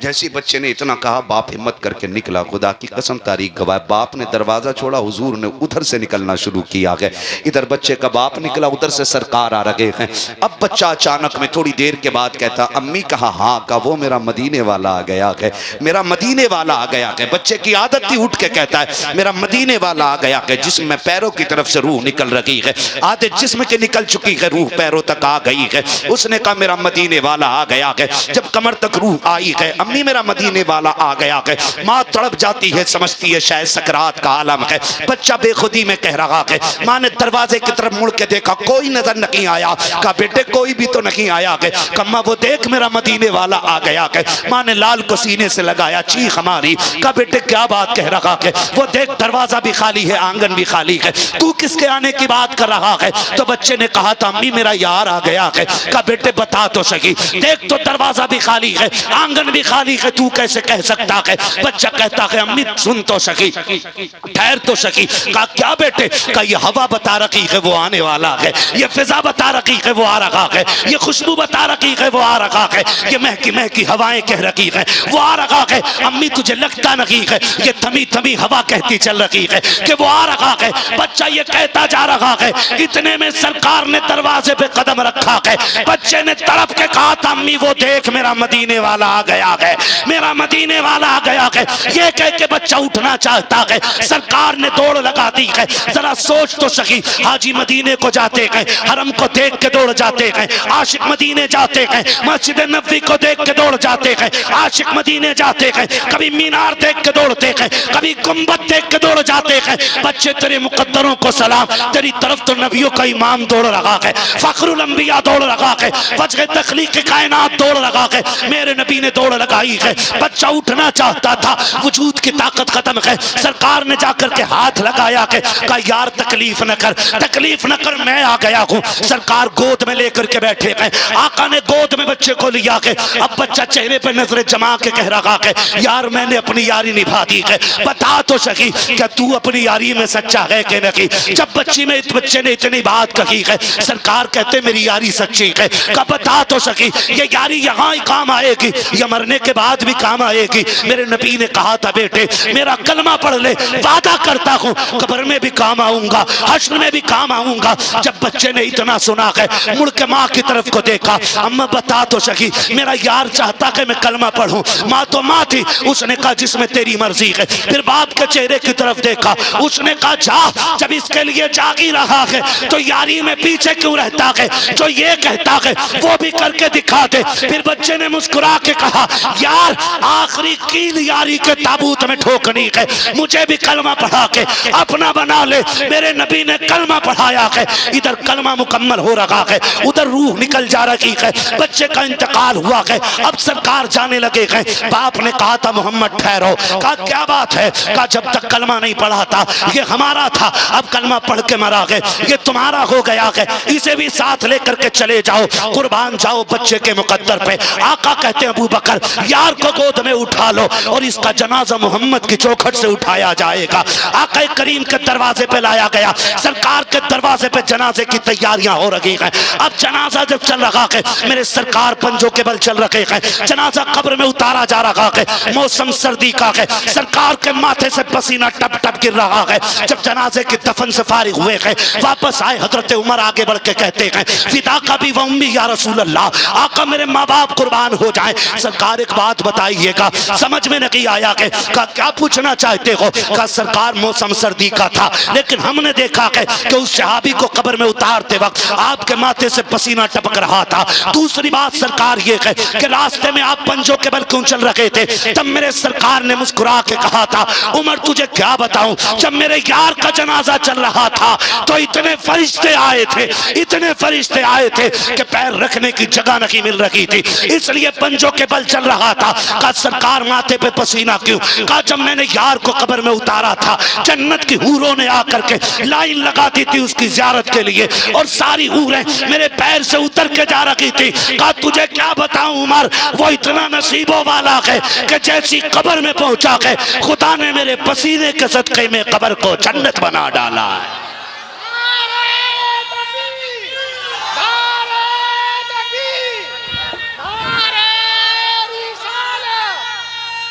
Speaker 4: जैसे बच्चे ने इतना कहा बाप हिम्मत करके निकला, खुदा की कसम तारीख गवाह, बाप ने दरवाजा छोड़ा, हुजूर ने उधर से निकलना शुरू किया है। इधर बच्चे का बाप निकला, उधर से सरकार आ रहे हैं। अब बच्चा अचानक में थोड़ी देर के बाद कहता अम्मी कहा हाँ, का वो मेरा मदीने वाला आ गया है, मेरा मदीने वाला आ गया है। बच्चे की आदत थी उठ के कहता है मेरा मदीने वाला आ गया है, जिसम में पैरों की तरफ से रूह निकल रही है, आधे जिस्म के निकल चुकी है, रूह पैरों तक आ गई है। उसने कहा मेरा मदीने वाला आ गया है। जब कमर तक रूह आई है, अम्मी मेरा मदीने वाला आ गया है। माँ तड़प जाती है, समझती है शायद सकरात का आलम है। बच्चा बेखुदी में कह रहा है। माँ ने दरवाजे की तरफ मुड़ के देखा, कोई नजर नहीं आया। कहा बेटे कोई भी तो नहीं आया है। कम्मा वो देख मेरा मदीने वाला आ गया है। माँ ने लाल को सीने से लगाया, चीख मारी। कहा बेटे क्या बात कह रहा है? वो देख दरवाजा भी खाली है, आंगन भी खाली है, तू किसके आने की बात कर रहा है? तो बच्चे ने कहा था अम्मी मेरा यार आ गया है। कहा बेटे बता तो सही, देख तो दरवाजा भी खाली है, आंगन भी खाली है, तू कैसे कह सकता है? बच्चा कहता है अम्मी सुन तो सकी, ठहर तो सकी। कहा क्या बेटे? कहा ये हवा बता रही है वो आने वाला है, ये फिजा बता रही है वो आ रहा है, ये खुशबू बता रही है वो आ रहा है, ये महकी महकी हवाएं कह रही है वो आ रहा है। अम्मी तुझे लगता नहीं है ये थमी थमी हवा कहती चल रही है कि वो आ रहा है? बच्चा ये कहता जा रहा है, इतने में सरकार ने दरवाजे पे कदम रखा है। बच्चे ने तड़प के कहा था अम्मी वो देख मेरा मदीने वाला आ गया है, मेरा मदीने वाला आ गया है। ये कह के बच्चा उठना चाहता है, सरकार ने दौड़ लगा दी है। जरा सोच तो सही, हाजी मदीने को जाते हैं, हरम को देख के दौड़ जाते हैं, आशिक मदीने जाते हैं, मस्जिद नबवी को देख के दौड़ जाते हैं, आशिक मदीने जाते हैं, कभी मीनार देख के दौड़ते हैं, कभी गुंबद देख के दौड़ जाते हैं। बच्चे तेरे मुकद्दरों को सलाम, तेरी तरफ तो नबियों का इमाम दौड़ रहा है, फखरुल अंबिया दौड़ रहा है, वजह तखलीक कायनात दौड़ रहा है, मेरे नबी ने दौड़ लगाई है। बच्चा उठना चाहता था, वजूद की ताकत खत्म है। सरकार ने जाकर के हाथ लगाया के कहा यार तकलीफ न कर, तकलीफ न कर, मैं आ गया हूँ। सरकार गोद में लेकर के बैठे हैं, आका ने गोद में बच्चे को लिया के अब बच्चा चेहरे पे नजरें जमा के कह रहा है यार मैंने अपनी यारी निभा दी है, बता तो सकी क्या तू अपनी यारी में सच्चा है कि नहीं? जब बच्चे ने इतनी बात कही है, सरकार कहते मेरी यारी सच्ची है। कहा बता तो सकी ये यारी यहाँ ही काम आएगी या मरने के बाद भी काम आएगी? मेरे नबी ने कहा था बेटे मेरा कलमा पढ़ ले, वादा करता हूँ कब्र में भी काम आऊंगा, हश्र में भी काम आऊंगा। जब बच्चे ने इतना सुना है, मुड़ के माँ की तरफ को देखा, अम्मा बता तो सकी मेरा यार चाहता है मैं कलमा पढ़ूं। माँ तो माँ थी, उसने कहा जिसमें तेरी मर्जी है। फिर बाप के चेहरे की तरफ देखा, उसने कहा जा, जब इसके लिए जाग ही रहा है तो यारी में पीछे क्यों रहता है? जो ये कहता है वो भी करके दिखा दे। फिर बच्चे ने मुस्कुरा के कहा यार आखिरी कील यारी के ताबूत में ठोकनी है, मुझे भी कलमा पढ़ा के अपना बना ले। मेरे नबी ने कलमा पढ़ाया है, इधर कलमा मुकम्मल हो रहा है, उधर रूह निकल जा रही है, बच्चे का इंतकाल हुआ है। अब सरकार जाने लगे हैं। बाप ने कहा था मोहम्मद ठहरो। कहा क्या बात है? कहा जब तक कलमा नहीं पढ़ा था ये हमारा था, अब कलमा पढ़ के मरा गए, ये तुम्हारा हो गया है, इसे भी साथ लेकर के चले जाओ, कुर्बान जाओ बच्चे के मुकद्दर पे। आका कहते हैं अबू बकर यार को गोद में उठा लो और इसका जनाजा मोहम्मद की चौखट से उठाया जाएगा। आका करीम के दरवाजे पे लाया गया, सरकार के दरवाजे पे जनाजे की तैयारियां हो रही हैं। अब जनाजा जब चल रहा है, मेरे सरकार पंजों के बल चल रहे हैं, जनाजा कब्र में उतारा जा रहा है, मौसम सर्दी का है, सरकार के माथे से पसीना टप टप गिर रहा है। जब जनाजे के दफन से फारिग हुए हैं, वापस आए, हजरत उमर आगे बढ़ के कहते हैं फिदा का भी वम्मी या रसूल अल्लाह, आका मेरे माँ बाप कुर्बान हो जाए। सरकार एक बात बताइएगा, समझ में नहीं आया कि क्या पूछना चाहते हो? कहा सरकार मौसम सर्दी का था, लेकिन हमने देखा है कि उस सहाबी को कब्र में उतारते वक्त आपके माथे से पसीना टपक रहा था। दूसरी बात सरकार ये है कि रास्ते में आप पंजों के बल क्यों चल रहे थे? तब मेरे सरकार ने मुस्कुरा के कहा था उमर तुझे क्या बताऊं, जब मेरे यार का जनाजा चल रहा था तो इतने फरिश्ते आए थे, इतने फरिश्ते आए थे कि पैर रखने की जगह नहीं मिल रही थी, इसलिए पंजों के बल चल रहा था। कहा सरकार माथे पे पसीना क्यों? कहा जब मैंने यार को कब्र में उतारा था, जन्नत की हूरों ने आकर के लाइन लगा दी थी उसकी जियारत के लिए, और सारी हूरें मेरे पैर से उतर के जा रही थी। कहा तुझे क्या बताऊं उमर, वो इतना नसीबों वाला है कि जैसी कब्र में पहुंचा है, खुदा ने मेरे पसीने के सदके में कब्र को जन्नत बना डाला है।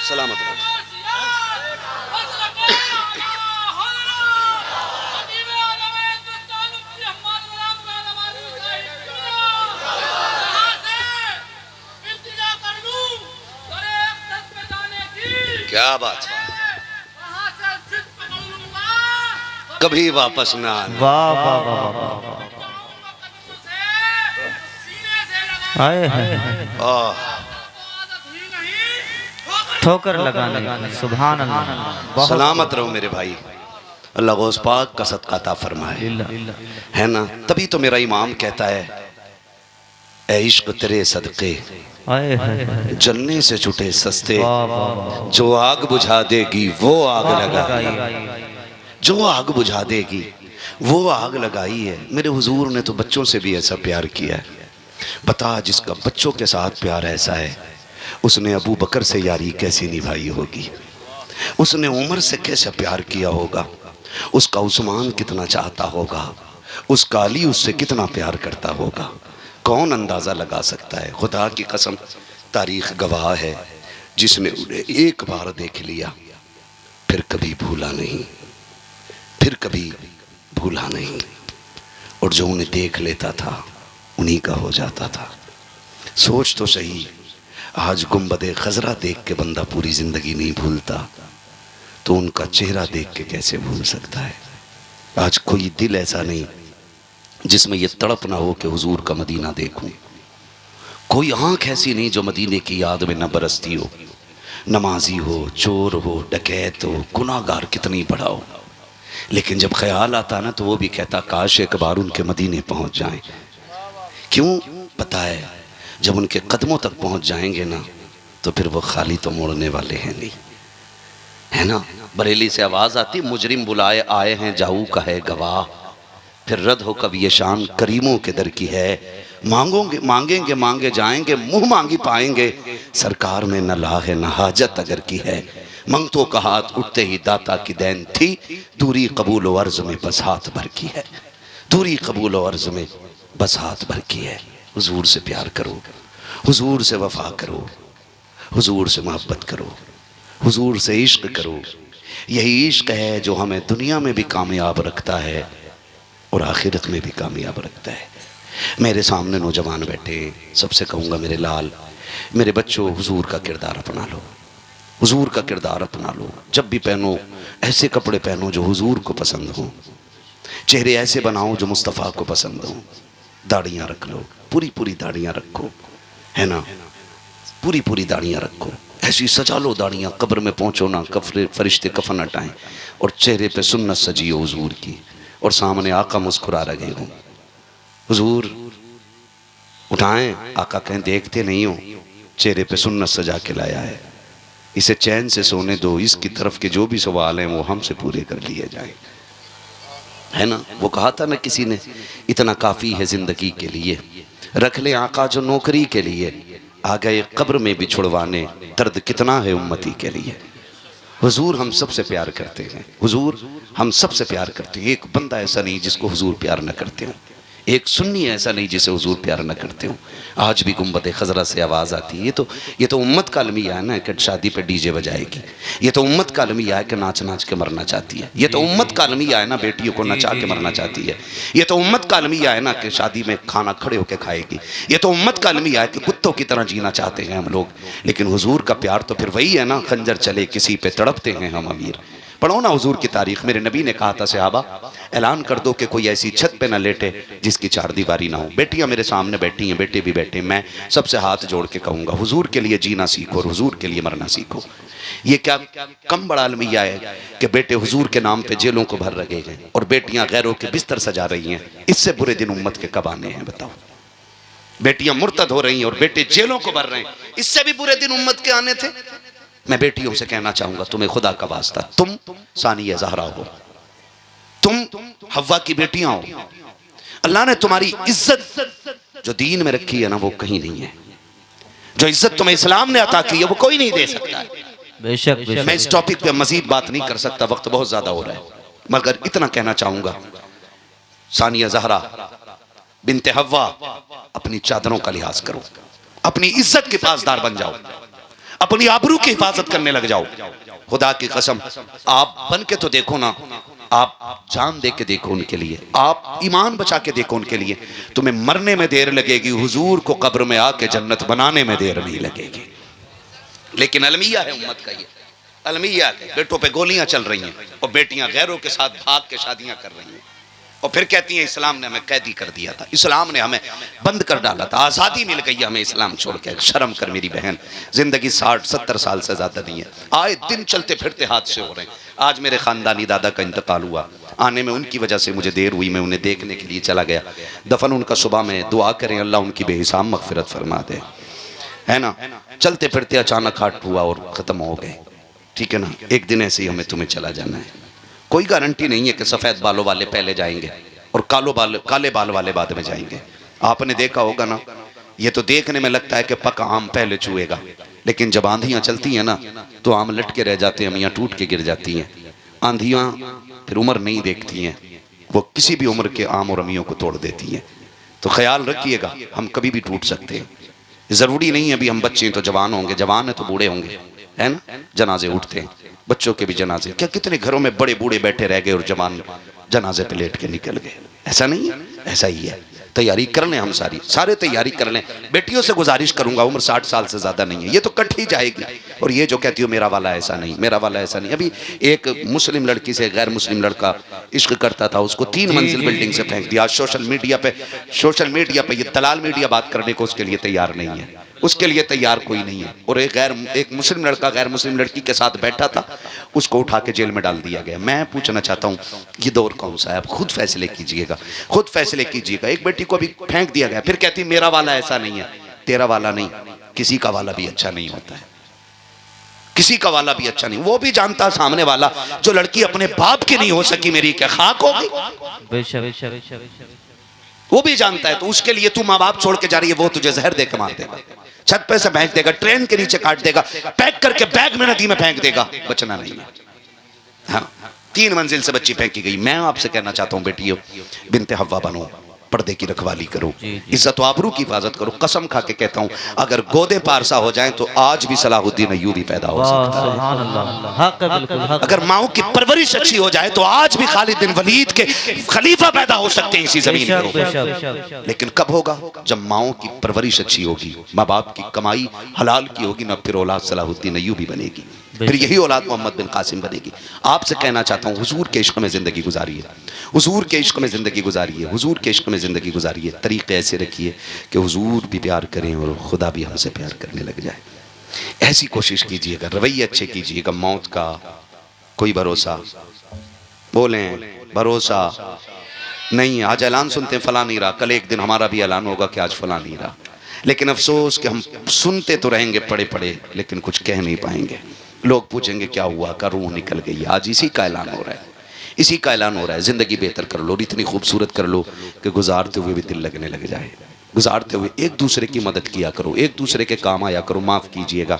Speaker 4: सलामत रहो। क्या बात है, कभी वापस ना आना।
Speaker 2: वाह वाह वाह वाह, हाय हाय, ठोकर लगाने, सुभान अल्लाह, बहुत
Speaker 4: सलामत रहो मेरे भाई, अल्लाह गौस पाक का सदका अता फरमाए, है ना। तभी तो मेरा इमाम कहता है, ए इश्क तेरे सदके
Speaker 2: आए हाय,
Speaker 4: जलने से छुटे सस्ते,
Speaker 2: वाह वाह वाह,
Speaker 4: जो आग बुझा देगी वो आग लगाई,
Speaker 2: लगाई,
Speaker 4: जो आग बुझा देगी वो आग लगाई है। मेरे हुजूर ने तो बच्चों से भी ऐसा प्यार किया है। बता, जिसका बच्चों के साथ प्यार ऐसा है, उसने अबू बकर से यारी कैसी निभाई होगी, उसने उमर से कैसे प्यार किया होगा, उसका उस्मान कितना चाहता होगा, उसका अली उससे कितना प्यार करता होगा, कौन अंदाज़ा लगा सकता है। खुदा की कसम, तारीख गवाह है, जिसने उन्हें एक बार देख लिया फिर कभी भूला नहीं, फिर कभी भूला नहीं, और जो उन्हें देख लेता था उन्हीं का हो जाता था। सोच तो सही, आज गुंबदे खजरा देख के बंदा पूरी जिंदगी नहीं भूलता, तो उनका चेहरा देख के कैसे भूल सकता है। आज कोई दिल ऐसा नहीं जिसमें यह तड़प ना हो कि हुजूर का मदीना देखूं, कोई आंख ऐसी नहीं जो मदीने की याद में न बरसती हो, नमाजी हो, चोर हो, डकैत हो, गुनाहगार कितनी बड़ा हो, लेकिन जब ख्याल आता ना तो वो भी कहता काश एक बार उनके मदीने पहुंच जाएं। क्यों? पता है, जब उनके कदमों तक पहुंच जाएंगे ना तो फिर वो खाली तो मोड़ने वाले हैं नहीं, है ना। बरेली से आवाज आती, मुजरिम बुलाए आए हैं जाऊ का है गवाह, फिर रद्द हो कब ये शान करीमों के दर की है, मांगोगे मांगेंगे मांगे जाएंगे, मुंह मांगी पाएंगे, सरकार में न ला है न हाजत अगर की है, मंगतों का हाथ उठते ही दाता की देन थी, दूरी कबूल व अर्ज में बस हाथ भर की है, दूरी कबूल व अर्ज में बस हाथ भर की है। हुजूर से प्यार करो, हुजूर से वफा करो, हुजूर से मोहब्बत करो, हुजूर से इश्क करो। यही इश्क है जो हमें दुनिया में भी कामयाब रखता है और आखिरत में भी कामयाब रखता है। मेरे सामने नौजवान बैठे, सबसे कहूँगा मेरे लाल, मेरे बच्चों, हुजूर का किरदार अपना लो, हुजूर का किरदार अपना लो। जब भी पहनो ऐसे कपड़े पहनो जो हुजूर को पसंद हो, चेहरे ऐसे बनाओ जो मुस्तफ़ा को पसंद हो, दाढ़ियाँ रख लो, पूरी पूरी दाढ़ियाँ रखो, है ना, पूरी पूरी दाढ़ियाँ रखो, ऐसी सजा लो दाढ़ियाँ, कब्र में पहुँचो ना फरिश्ते कफन हटाएं, और चेहरे पे सुन्नत सजी हो हुजूर की, और सामने आका मुस्कुरा रहे हो, हुजूर उठाएं, आका कहें देखते नहीं हो, चेहरे पे सुन्नत सजा के लाया है, इसे चैन से सोने दो, इसकी तरफ के जो भी सवाल हैं वो हमसे पूरे कर लिए जाएं, है ना। वो कहा था ना किसी ने, इतना काफ़ी है ज़िंदगी के लिए, रख ले आका जो नौकरी के लिए, आ गए कब्र में भी छुड़वाने, दर्द कितना है उम्मती के लिए। हुजूर हम सबसे प्यार करते हैं, हुजूर हम सबसे प्यार करते हैं। एक बंदा ऐसा नहीं जिसको हुजूर प्यार न करते हो, एक सुन्नी ऐसा नहीं जिसे हुजूर प्यार न करते हो। आज भी गुंबद खजरा से आवाज़ आती है, ये तो उम्मत का अलमिया है ना कि शादी पे डीजे बजाएगी, ये तो उम्मत का अलमिया है कि नाच नाच के मरना चाहती है, ये तो उम्मत का अलमिया है ना बेटियों को नचा के मरना चाहती है, ये तो उम्मत का अलमिया है ना कि शादी में खाना खड़े होकर खाएगी, ये तो उम्मत का अलमिया है कि कुत्तों की तरह जीना चाहते हैं हम लोग। लेकिन हुजूर का प्यार तो फिर वही है ना, खंजर चले किसी पे तड़पते हैं हम अमीर। पढ़ो ना हुजूर की तारीख, मेरे नबी ने कहा था सहाबा ऐलान कर दो कि कोई ऐसी छत पे ना लेटे जिसकी चार दीवारी ना हो। बेटियां मेरे सामने बैठी हैं, बेटे भी बैठे, मैं सबसे हाथ जोड़ के कहूँगा हुजूर के लिए जीना सीखो और हुजूर के लिए मरना सीखो। ये क्या कम बड़ा अलमिया है कि बेटे हुजूर के नाम पे जेलों को भर रहे हैं और बेटियां गैरों के बिस्तर सजा रही हैं। इससे बुरे दिन उम्मत के कब आने हैं बताओ। बेटियां मुर्तद हो रही हैं और बेटे जेलों को भर रहे हैं, इससे भी बुरे दिन उम्मत के आने थे। मैं बेटियों से कहना चाहूंगा, तुम्हें खुदा का वास्ता, तुम सानिया ज़हरा हो, तुम हव्वा की बेटियां हो। अल्लाह ने तुम्हारी इज्जत जो दीन में रखी है ना वो कहीं नहीं है। जो इज्जत तुम्हें इस्लाम ने अता की है वो कोई नहीं दे सकता है।
Speaker 2: बेशक,
Speaker 4: मैं इस टॉपिक पे मजीद बात नहीं कर सकता, वक्त बहुत ज्यादा हो रहा है, मगर इतना कहना चाहूंगा, सानिया ज़हरा बिनते हव्वा, अपनी चादरों का लिहाज करो, अपनी इज्जत के पासदार बन जाओ, अपनी आबरू की हिफाजत करने लग जाओ। खुदा की कसम आप बन के तो देखो ना, आप जान दे के देखो उनके लिए, आप ईमान बचा के देखो उनके लिए। तुम्हें मरने में देर लगेगी, हुजूर को कब्र में आके जन्नत बनाने में देर नहीं लगेगी। लेकिन अलमिया है उम्मत का, ये अलमिया है। बेटों पे गोलियां चल रही हैं और बेटियां गैरों के साथ भाग के शादियां कर रही हैं। और फिर कहती हैं इस्लाम ने हमें कैदी कर दिया था, इस्लाम ने हमें बंद कर डाला था, आज़ादी मिल गई हमें इस्लाम छोड़ के। शर्म कर मेरी बहन, जिंदगी 60-70 साल से ज़्यादा नहीं है, आए दिन चलते फिरते हादसे हो रहे हैं। आज मेरे ख़ानदानी दादा का इंतकाल हुआ, आने में उनकी वजह से मुझे देर हुई, मैं उन्हें देखने के लिए चला गया। दफन उनका सुबह में, दुआ करें अल्लाह उनकी बेहिसाब मगफिरत फरमा दे, है ना। चलते फिरते अचानक हार्ट हुआ और ख़त्म हो गए, ठीक है ना। एक दिन ऐसे ही हमें तुम्हें चला जाना है, कोई गारंटी नहीं है कि सफ़ेद बालों वाले पहले जाएंगे और काले बाल वाले बाद में जाएंगे। आपने देखा होगा ना, ये तो देखने में लगता है कि पका आम पहले चुएगा, लेकिन जब आंधियाँ चलती हैं ना तो आम लटके रह जाते हैं, मियाँ टूट के गिर जाती हैं। आंधियाँ फिर उम्र नहीं देखती हैं, वो किसी भी उम्र के आम और अमियों को तोड़ देती हैं। तो ख्याल रखिएगा, हम कभी भी टूट सकते हैं। ज़रूरी नहीं है अभी हम बच्चे हैं तो जवान होंगे, जवान है तो बूढ़े होंगे, है ना। जनाजे उठते हैं, बच्चों के भी जनाजे, क्या कितने घरों में बड़े बूढ़े बैठे रह गए और जवान जनाजे पे लेट के निकल गए। ऐसा नहीं है, ऐसा ही है। तैयारी कर लें, हम सारे तैयारी कर लें। बेटियों से गुजारिश करूंगा, उम्र 60 साल से ज़्यादा नहीं है, ये तो कट ही जाएगी। और ये जो कहती हो मेरा वाला ऐसा नहीं, मेरा वाला ऐसा नहीं। अभी एक मुस्लिम लड़की से गैर मुस्लिम लड़का इश्क करता था, उसको 3 मंजिल बिल्डिंग से फेंक दिया। सोशल मीडिया पे ये दलाल मीडिया बात करने को उसके लिए तैयार नहीं है, उसके लिए तैयार कोई नहीं है। और एक मुस्लिम लड़का गैर मुस्लिम लड़की के साथ बैठा था, उसको उठा के जेल में डाल दिया गया। मैं पूछना चाहता हूँ ये दौर कौन सा है? आप खुद फैसले कीजिएगा, खुद फैसले कीजिएगा। एक बेटी को अभी फेंक दिया गया, फिर कहती मेरा वाला ऐसा नहीं है। तेरा वाला नहीं, किसी का वाला भी अच्छा नहीं होता है, किसी का वाला भी अच्छा नहीं। वो भी जानता सामने वाला, जो लड़की अपने बाप की नहीं हो सकी, मेरी क्या खाक होगी, वो भी जानता है। तो उसके लिए तू माँ बाप छोड़ के जा रही है, वो तुझे जहर दे के मार देगा, छत पे से फेंक देगा, ट्रेन के नीचे काट देगा, पैक करके बैग में नदी में फेंक देगा, बचना नहीं है। हाँ, 3 मंजिल से बच्ची फेंकी गई। मैं आपसे कहना चाहता हूँ बेटियों, बिनते हव्वा बनो, पर्दे की रखवाली करो, इज्जत आबरू की हिफाजत करो। कसम खा के कहता हूँ, अगर गोदे पारसा हो जाएं तो आज भी सलाहुद्दीन अय्यूबी पैदा हो सकता है। अगर माओ की परवरिश अच्छी हो जाए तो आज भी खालिद बिन वलीद के खलीफा पैदा हो सकते हैं इसी जमीन पर। लेकिन कब होगा? जब माओ की परवरिश अच्छी होगी, माँ बाप की कमाई हलाल की होगी, ना फिर औलाद सलाहुद्दीन अय्यूबी बनेगी, फिर यही औलाद मोहम्मद बिन कासिम बनेगी। आपसे कहना चाहता हूँ, हुजूर के इश्क में जिंदगी गुजारिए, हुजूर के इश्क में जिंदगी गुजारिए, हुजूर के इश्क में जिंदगी गुजारिए। तरीके ऐसे रखिए कि हुजूर भी प्यार करें और खुदा भी हमसे प्यार करने लग जाए। ऐसी कोशिश कीजिएगा, रवैये अच्छे कीजिएगा। मौत का कोई भरोसा, बोलें भरोसा नहीं। आज ऐलान सुनते हैं फला नहीं रहा, कल एक दिन हमारा भी ऐलान होगा कि आज फला नहीं रहा। लेकिन अफसोस कि हम सुनते तो रहेंगे पड़े पड़े, लेकिन कुछ कह नहीं पाएंगे। लोग पूछेंगे क्या हुआ, का रूह निकल गई। आज इसी का ऐलान हो रहा है, इसी का ऐलान हो रहा है। जिंदगी बेहतर कर लो, इतनी खूबसूरत कर लो कि गुजारते हुए भी दिल लगने लग जाए। गुजारते हुए एक दूसरे की मदद किया करो, एक दूसरे के काम आया करो। माफ़ कीजिएगा,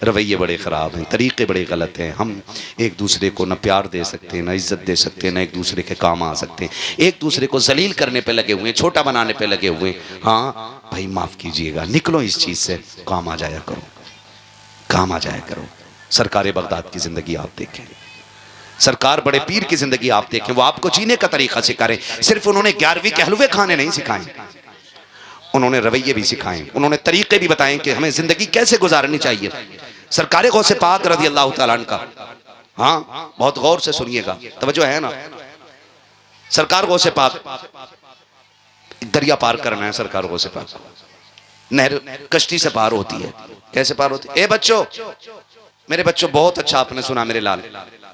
Speaker 4: रवैये बड़े ख़राब हैं, तरीक़े बड़े गलत हैं। हम एक दूसरे को न प्यार दे सकते, न इज़्ज़त दे सकते, न एक दूसरे के काम आ सकते। एक दूसरे को जलील करने पे लगे हुए हैं, छोटा बनाने पे लगे हुए हैं। हाँ भाई माफ़ कीजिएगा, निकलो इस चीज़ से, काम आ जाया करो, काम आ जाया करो। सरकार बगदाद की ज़िंदगी आप देखें, सरकार बड़े पीर की ज़िंदगी आप देखें, वो आपको जीने का तरीक़ा सिखा रहे। सिर्फ उन्होंने 11वीं के हलवे खाने नहीं सिखाए, उन्होंने रवैये भी सिखाए, उन्होंने तरीक़े भी बताए कि हमें ज़िंदगी कैसे गुजारनी चाहिए। सरकार गौसे पाक रज़ी अल्लाह तआला अन्हु का, हाँ बहुत गौर से सुनिएगा, तवज्जो है ना। सरकार गौसे पाक, दरिया पार करना है सरकार गौसे पाक, नहर कश्ती से पार होती है। कैसे पार होती है? ए बच्चों, मेरे बच्चों, बहुत अच्छा आपने सुना मेरे लाल,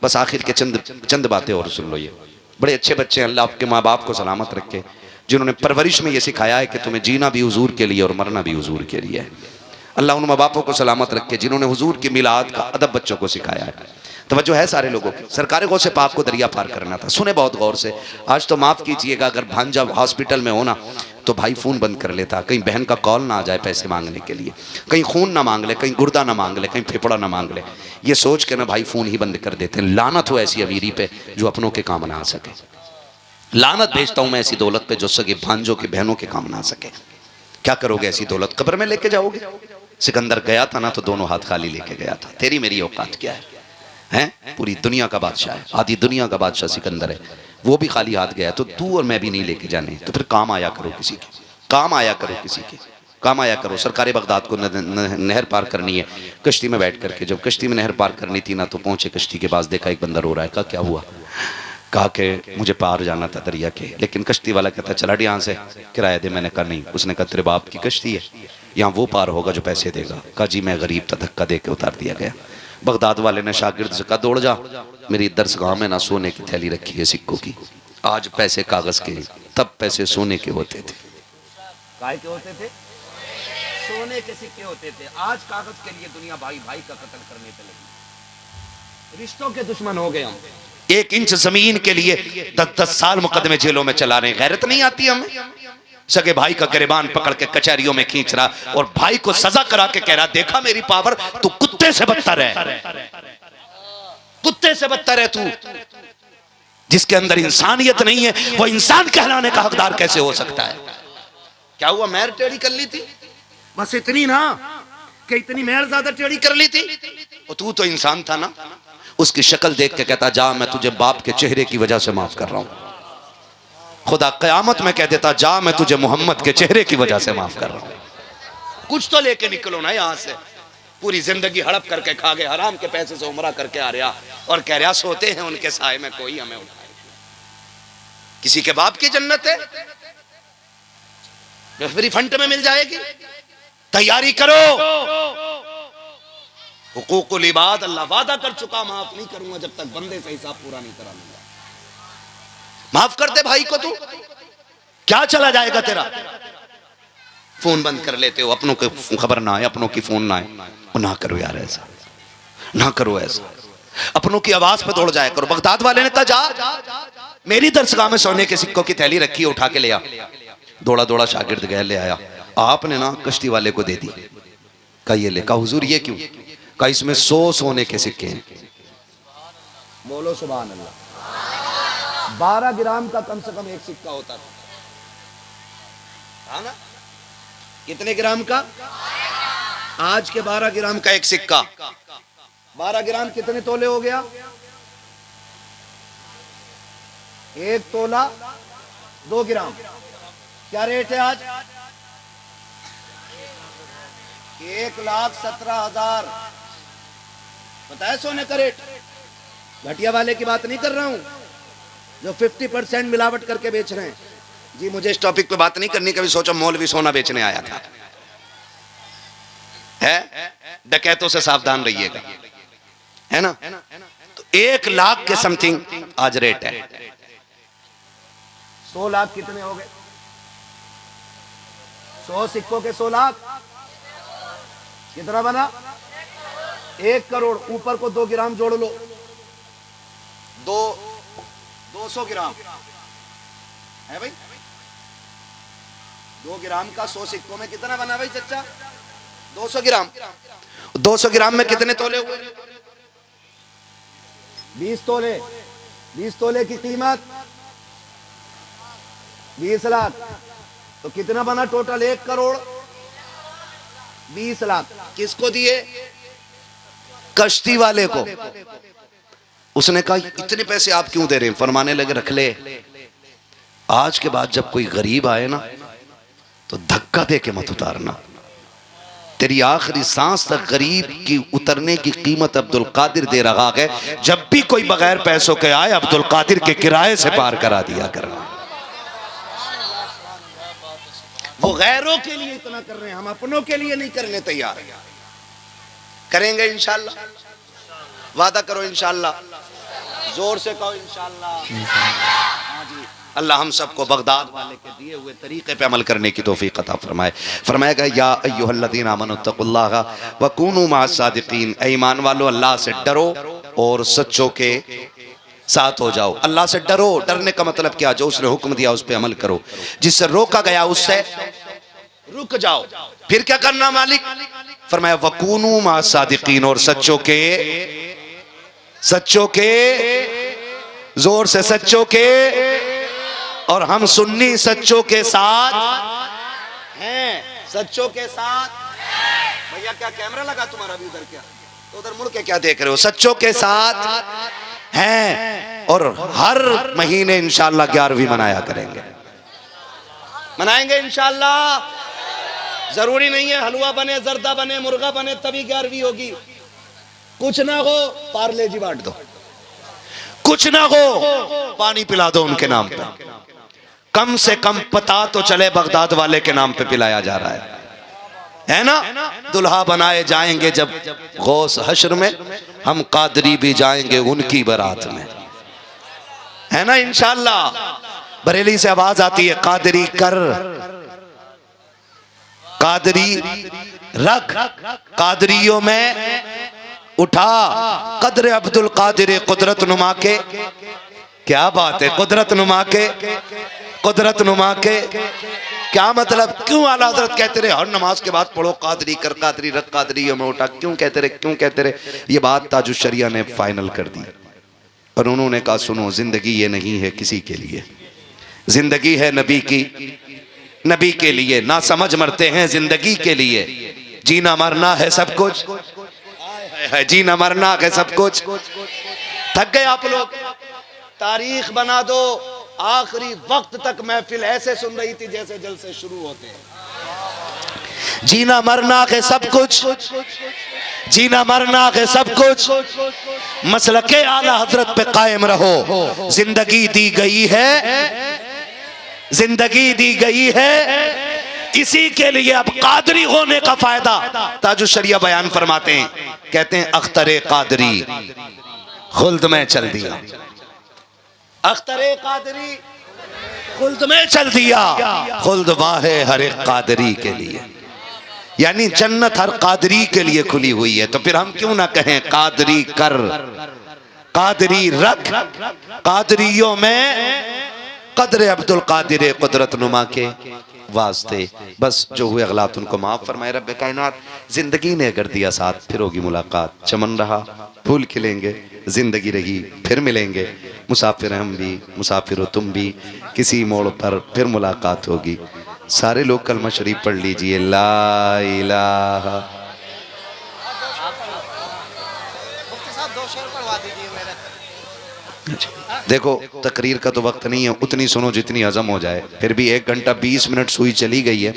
Speaker 4: बस आखिर के चंद बातें और सुन लो। ये बड़े अच्छे बच्चे हैं, अल्लाह आपके माँ बाप को सलामत रखे, जिन्होंने परवरिश में ये सिखाया है कि तुम्हें जीना भी हुजूर के लिए और मरना भी हुजूर के लिए है। अल्लाह उन माँ बापों को सलामत रखे जिन्होंने हुजूर की मिलाद का अदब बच्चों को सिखाया है। तवज्जो है सारे लोगों की। सरकार गौसे पाक को दरिया पार करना था, सुने बहुत गौर से। आज तो माफ़ कीजिएगा, अगर भांजा हॉस्पिटल में होना तो भाई फ़ोन बंद कर लेता, कहीं बहन का कॉल ना आ जाए पैसे मांगने के लिए, कहीं खून ना मांग ले, कहीं गुर्दा ना मांग ले, कहीं फेफड़ा ना मांग ले, ये सोच के ना भाई फ़ोन ही बंद कर देते हैं। लानत हो ऐसी अमीरी पे जो अपनों के काम ना आ सके, लानत भेजता हूँ मैं ऐसी दौलत पे जो सगे भांजों के बहनों के काम ना आ सके। क्या करोगे ऐसी दौलत? कब्र में लेके जाओगे? सिकंदर गया था ना तो दोनों हाथ खाली लेके गया था। तेरी मेरी औकात क्या है? हैं? पूरी दुनिया का बादशाह है, आधी दुनिया का बादशाह सिकंदर है, वो भी खाली हाथ गया, तो तू और मैं भी नहीं लेके जाने। तो फिर काम आया करो किसी के, काम आया करो किसी के, काम आया करो। सरकार बगदाद को नहर पार करनी है, कश्ती में बैठ करके। जब कश्ती में नहर पार करनी थी ना तो पहुंचे कश्ती के पास, देखा एक बंदा रो रहा है। कहा क्या हुआ? कहा कि मुझे पार जाना था दरिया के, लेकिन कश्ती वाला कहता चला यहाँ से, किराया दे। मैंने कहा नहीं। उसने कहा तेरे बाप की कश्ती है, यहाँ वो पार होगा जो पैसे देगा। कहा जी मैं गरीब था, धक्का दे के उतार दिया गया। बगदाद वाले ने शागिर्द से कहा दौड़ जा, मेरी दरसगाह में ना सोने की थैली रखी है सिक्कों की। आज पैसे कागज के, तब पैसे सोने के होते थे। काय के होते थे? सोने के सिक्के होते थे। आज कागज के लिए दुनिया भाई भाई का कत्ल करने पे लगी, रिश्तों के दुश्मन हो गए हम। 1 इंच जमीन के लिए 10-10 साल मुकदमे जेलों में चला रहे हैं। गैरत नहीं आती हमें? सगे भाई का गिरबान पकड़ के कचहरियों में खींच रहा और भाई को सजा करा के कह रहा देखा मेरी पावर, तू कुत्ते से बदतर है, कुत्ते से बदतर है तू। जिसके अंदर इंसानियत नहीं है वो इंसान कहलाने का हकदार कैसे हो सकता है? क्या हुआ, मैर टेढ़ी कर ली थी, बस इतनी ना कि इतनी मैर ज्यादा टेढ़ी कर ली थी। और तू तो इंसान था ना। उसकी शक्ल देख के कहता जा मैं तुझे बाप के चेहरे की वजह से माफ कर रहा हूं। खुदा कयामत में कह देता जा मैं तुझे मोहम्मद के चेहरे की वजह से माफ कर रहा हूं। कुछ तो लेके निकलो ना यहां से। पूरी जिंदगी हड़प करके खा गए, हराम के पैसे से उमरा करके आ रहा और कह रहा सोते हैं उनके साए में कोई हमें उठाए। किसी के बाप की जन्नत है, फ्री फंड में मिल जाएगी। तैयारी करो। हुकूकुल इबाद अल्लाह वादा कर चुका, माफ नहीं करूंगा जब तक बंदे से हिसाब पूरा नहीं करा लूंगा। माफ कर दे भाई को, तू क्या चला जाएगा तेरा? फोन बंद कर लेते हो, अपनों की खबर ना आए, अपनों की फोन ना आए। ना करो यार ऐसा, ना करो ऐसा। अपनों की आवाज पे दौड़ जाया करो। बगदाद वाले ने कहा जा मेरी दरसगाह में सोने के सिक्कों की थैली रखी है, उठा के ले आ। दौड़ा दौड़ा शागिर्द गया, ले आया। आपने ना कश्ती वाले को दे दी। कहा ये ले। कहा हुजूर ये क्यों? कहा इसमें 100 सोने के सिक्के हैं। बोलो सुभान अल्लाह। 12 ग्राम का कम से कम एक सिक्का होता था ना? कितने ग्राम का? आज के 12 ग्राम का एक सिक्का। 12 ग्राम कितने तोले हो गया? 1 तोला 2 ग्राम। क्या रेट है आज? 1,17,000। पता है सोने का रेट? घटिया वाले की बात नहीं कर रहा हूं जो 50% मिलावट करके बेच रहे हैं। जी मुझे इस टॉपिक पे बात नहीं करनी, कभी सोचो मौलवी सोना बेचने आया था। है डकैतों से सावधान रहिएगा, है ना? तो 1 लाख के समथिंग आज रेट है। 100 लाख कितने हो गए? 100 सिक्कों के 100 लाख कितना बना? 1 करोड़। ऊपर को 2 ग्राम जोड़ लो, 200 ग्राम है भाई। 2 ग्राम का 100 सिक्कों में कितना बना भाई चच्चा? 200 ग्राम। 200 ग्राम में कितने तोले हुए? 20 तोले। 20 तोले की कीमत 20 लाख। तो कितना बना टोटल? 1 करोड़ 20 लाख। किसको दिए? कश्ती वाले को। उसने कहा इतने पैसे आप क्यों दे रहे हैं? फरमाने लगे रख ले। आज के बाद जब कोई गरीब आए ना तो धक्का दे के मत उतारना। तेरी आखिरी सांस तक गरीब की उतरने की कीमत अब्दुल कादिर दे रहा है। जब भी कोई बगैर पैसों के आए अब्दुल कादिर के किराए से पार करा दिया करना। वो गैरों के लिए इतना कर रहे हैं, हम अपनों के लिए नहीं करने तैयार। करेंगे इंशाल्लाह। वादा करो इंशाल्लाह। जोर से कहो इंशाल्लाह। हाँ जी। अल्लाह हम सबको बगदाद वाले के दिए हुए तरीके पे अमल करने की तौफीक अता फरमाए। फरमाएगा या अय्युहल्लज़ीना आमनुत्तकुल्लाह व कूनू मअस सादिकीन। ऐ ईमान वालो अल्लाह से डरो और सच्चों के साथ हो जाओ। अल्लाह से डरो। डरने का मतलब क्या? जो उसने हुक्म दिया उस पर अमल करो, जिससे रोका गया उससे रुक जाओ। फिर क्या करना मालिक? फरमाया वकूनू मअस सादिकीन, और सच्चों के जोर से सच्चों के। और हम सुन्नी सच्चों के साथ हैं। सच्चों के साथ। भैया क्या कैमरा लगा तुम्हारा भी उधर? क्या तो उधर मुड़ के क्या देख रहे हो? सच्चों के साथ हैं। और हर महीने इंशाल्लाह 11वीं मनाया करेंगे, मनाएंगे इंशाल्लाह। जरूरी नहीं है हलवा बने, जर्दा बने, मुर्गा बने तभी 11वीं होगी। कुछ ना हो पार्ले जी बांट दो। कुछ ना हो पानी पिला दो उनके नाम पे, कम से कम पता तो चले बगदाद वाले के नाम पे पिलाया जा रहा है ना। दुल्हा बनाए जाएंगे जब गौस हश्र में, हम कादरी भी जाएंगे उनकी बारात में, है ना इंशाअल्लाह। बरेली से आवाज आती है कादरी कर, कादरी रख, कादरियों में उठा कदर अब्दुल कादिर कुदरत नुमा के। क्या बात है, कुदरत नुमा के, कुदरत नुमा के क्या मतलब? क्यों आला हजरत कहते रहे हर नमाज के बाद पढ़ो कादरी कर, कादरी रख, कादरियों में उठा? क्यों कहते रहे, क्यों कहते रहे? ये बात ताजुश शरिया ने फाइनल कर दी और उन्होंने कहा सुनो, जिंदगी ये नहीं है किसी के लिए, जिंदगी है नबी की, नबी के लिए। ना समझ मरते हैं जिंदगी के लिए, जीना मरना है सब कुछ, जीना मरना है सब कुछ। थक गए आप लोग? तारीख बना दो, आखिरी वक्त तक महफिल ऐसे सुन रही थी जैसे जलसे शुरू होते हैं। जीना मरना है सब कुछ, जीना मरना है सब कुछ, मसलके आला हजरत पे कायम रहो। जिंदगी दी गई है, जिंदगी दी गई है इसी के लिए। अब कादरी होने का फायदा ताजुश शरिया बयान फरमाते हैं, कहते हैं अख्तरे कादरी खुल्द में चल दिया, अख्तरे कादरी खुल्द में चल दिया, खुल्द वाहे हर एक कादरी के लिए, यानी जन्नत हर कादरी के लिए खुली हुई है। तो फिर हम क्यों ना कहें कादरी कर, कादरी रख, कादरियों में कदर अब्दुल कादिर कुदरत नुमा के वास्ते। बस जो हुए अगलात उनको माफ फरमाए रब्बे कायनात। जिंदगी ने अगर दिया साथ, फिर होगी मुलाकात। चमन रहा फूल खिलेंगे, जिंदगी रही फिर मिलेंगे। मुसाफिर हम भी, मुसाफिर हो तुम भी, किसी मोड़ पर फिर मुलाकात होगी। सारे लोग कलमा शरीफ पढ़ लीजिए, ला इलाहा। देखो तकरीर का तो वक्त नहीं है, उतनी सुनो जितनी हजम हो जाए। फिर भी 1 घंटा 20 मिनट सुई चली गई है।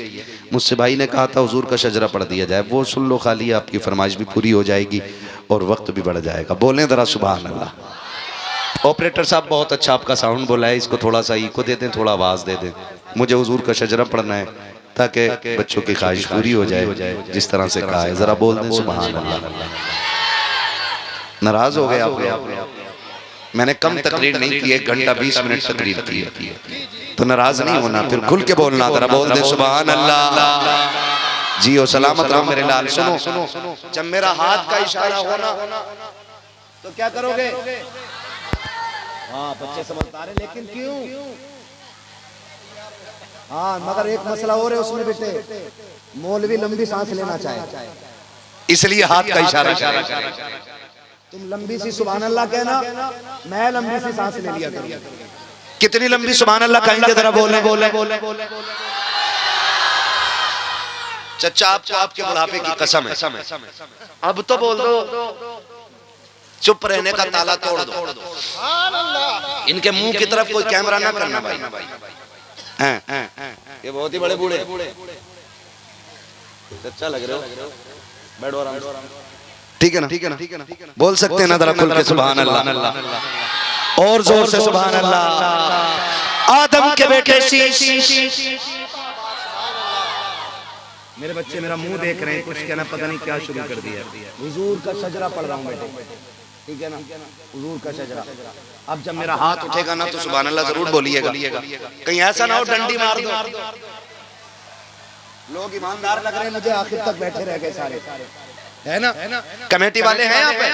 Speaker 4: मुझसे भाई ने कहा था हुजूर का शजरा पढ़ दिया जाए, वो सुन लो, खाली आपकी फरमाइश भी पूरी हो जाएगी और वक्त भी बढ़ जाएगा। बोलें जरा सुभान अल्लाह। ऑपरेटर साहब बहुत अच्छा आपका साउंड बोला है, इसको थोड़ा सा इको दे दें, थोड़ा आवाज़ दे दें। मुझे हुजूर का शजरा पढ़ना है ताकि बच्चों की ख्वाहिश पूरी हो जाए जिस तरह से कहा है। जरा बोल दें सुभान अल्लाह। नाराज हो गए आप? मैंने कम तकरीर नहीं की, 1 घंटा 20 मिनट तकरीर की, तो नाराज नहीं होना, फिर खुल के बोलना। जरा बोल दे सुभान अल्लाह। जियो सलामत रहो मेरे लाल। सुनो, जब मेरा हाथ का इशारा होना तो क्या करोगे? हाँ बच्चे समझदार हैं, लेकिन क्यों? हाँ मगर एक मसला और है उसमें बेटे, मौलवी लंबी सांस लेना चाहे, इसलिए हाथ का इशारा। तुम लंबी सी सुभान अल्लाह कहना, मैं लंबी सी सांस ले लिया करूंगा। कितनी लंबी सुभान अल्लाह कहेंगे? जरा बोले। चचा आपको आपके बुढ़ापे की कसम है, अब तो बोल दो। चुप रहने का ताला तोड़ दो। इनके मुंह की तरफ कोई कैमरा ना करना भाई। ये बहुत ही बड़े बूढ़े चचा लग रहे हो, बैठो आराम से। ठीक है ना? बोल सकते हैं ना जरा खुल के सुभान अल्लाह, और जोर से सुभान अल्लाह। आदम के बेटे शीश। मेरे बच्चे मेरा मुंह देख रहे हैं, कुछ कहना पता नहीं क्या शुरू कर दिया। हुजूर का शजरा पढ़ रहा हूँ बेटे, ठीक है ना? हुजूर का शजरा। अब जब मेरा हाथ उठेगा ना तो सुभान अल्लाह जरूर बोलिएगा, कहीं ऐसा ना हो डंडी मार दो। लोग ईमानदार लग रहे हैं मुझे, आखिर तक बैठे रह गए सारे, है ना? कमेटी वाले हैं यहाँ पे,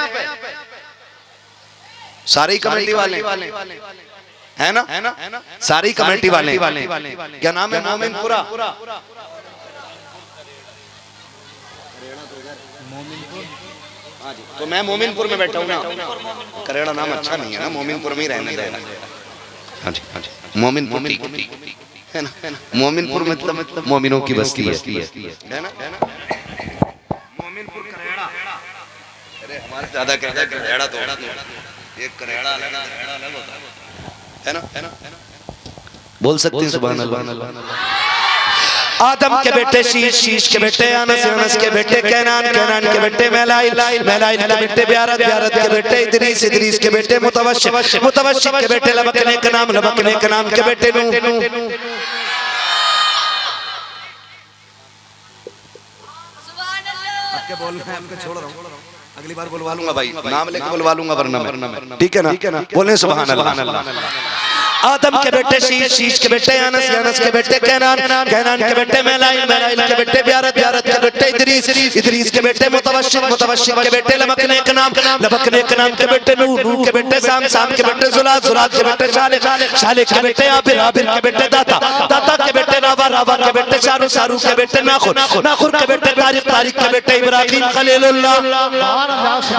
Speaker 4: सारी कमेटी वाले है ना? सारी कमेटी वाले। क्या नाम है? मोमिनपुरा। तो मैं मोमिनपुर में बैठा हूँ ना। करेड़ा नाम अच्छा नहीं है ना, मोमिनपुर में ही रहने देना। हाँ जी, मोमिनपुर है ना? मोमिनपुर मतलब मोमिनों की बस्ती है ना? मोमिनपुर करेड़ा। अरे हमारे ज्यादा कहता है करेड़ा, तो ये करेड़ा अलग होता है ना? बोल सकते हैं सुभान अल्लाह।
Speaker 1: आदम के बेटे शीश, शीश के बेटे अनस, अनस के बेटे कैनान, कैनान के बेटे मैलाइल, मैलाइल के बेटे ब्यारत, ब्यारत के बेटे इदरीस, इदरीस के बेटे मुतवश्शिक, मुतवश्शिक के बेटे लबकने का नाम, लबकने का नाम के बेटे नूह।
Speaker 4: क्या बोल रहे हैं, आपको छोड़ रहा हूँ, अगली बार बुलवा लूंगा भाई, नाम लेके बुलवा लूंगा वरना मैं, ठीक है ना? बोले सुभान अल्लाह। आदम के बेटे शीश, शीश के बेटे अनस, अनस के बेटे कैनान, कैनान के बेटे मैलाइल, मैलाइल के बेटे ब्यारत, ब्यारत के बेटे इदरीस, इदरीस के बेटे मुतवश्शिक, मुतवश्शिक के बेटे लबकने का नाम, लबकने का नाम के बेटे नूह, नूह के बेटे साम, साम के बेटे जुलात, जुलात के बेटे शालिक, शालिक के बेटे आबिर, आबिर के बेटे दाता, दाता के बेटे रावा, रावा के बेटे शारू, शारू के बेटे नाखुर, नाखुर के बेटे तारिक, तारिक के बेटे इब्राहीम खलीलुल्लाह,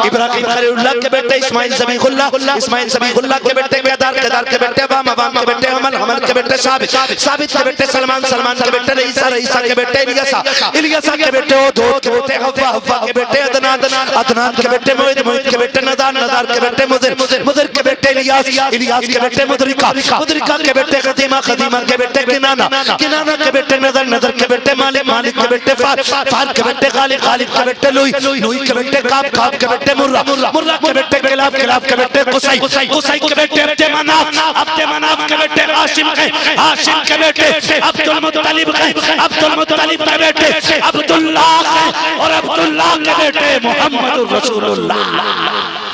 Speaker 4: इब्राहीम खलीलुल्लाह के बेटे इस्माइल ज़बीहुल्लाह, इस्माइल ज़बीहुल्लाह के बेटे केदार, केदार के बेटे अवाम, अवाम के बेटे हमल, हमल के बेटे साबित, साबित के बेटे सलमान, सलमान के बेटे रईसा, रईसा के बेटे इलियासा, इलियासा के बेटे ओधोद के बेटे हव्वा, हव्वा के बेटे अदनान, अदनान के बेटे मोइद, मोइद के बेटे नदार, नदार के बेटे मुदिर, मुदिर के बेटे इलियास, इलियास के बेटे मुदरिका, मुदरिका के बेटे खदीमा, खदीमा के बेटे किनाना, किनाना के बेटे नदर, नदर के बेटे मालिक, मालिक के बेटे फार, फार के बेटे खालिक, खालिक के बेटे लुई, लुई के बेटे काब, काब के बेटे मुर्रा, मुर्रा के बेटे किलाब, किलाब के बेटे कुसै, कुसै के बेटे अब्दे मनाफ, अब्दे मनाफ के बेटे हाशिम है, हाशिम के बेटे अब्दुल मुत्तलिब है, अब्दुल मुत्तलिब के बेटे अब्दुल्लाह है, और अब्दुल्लाह के बेटे मोहम्मदुर रसूलुल्लाह।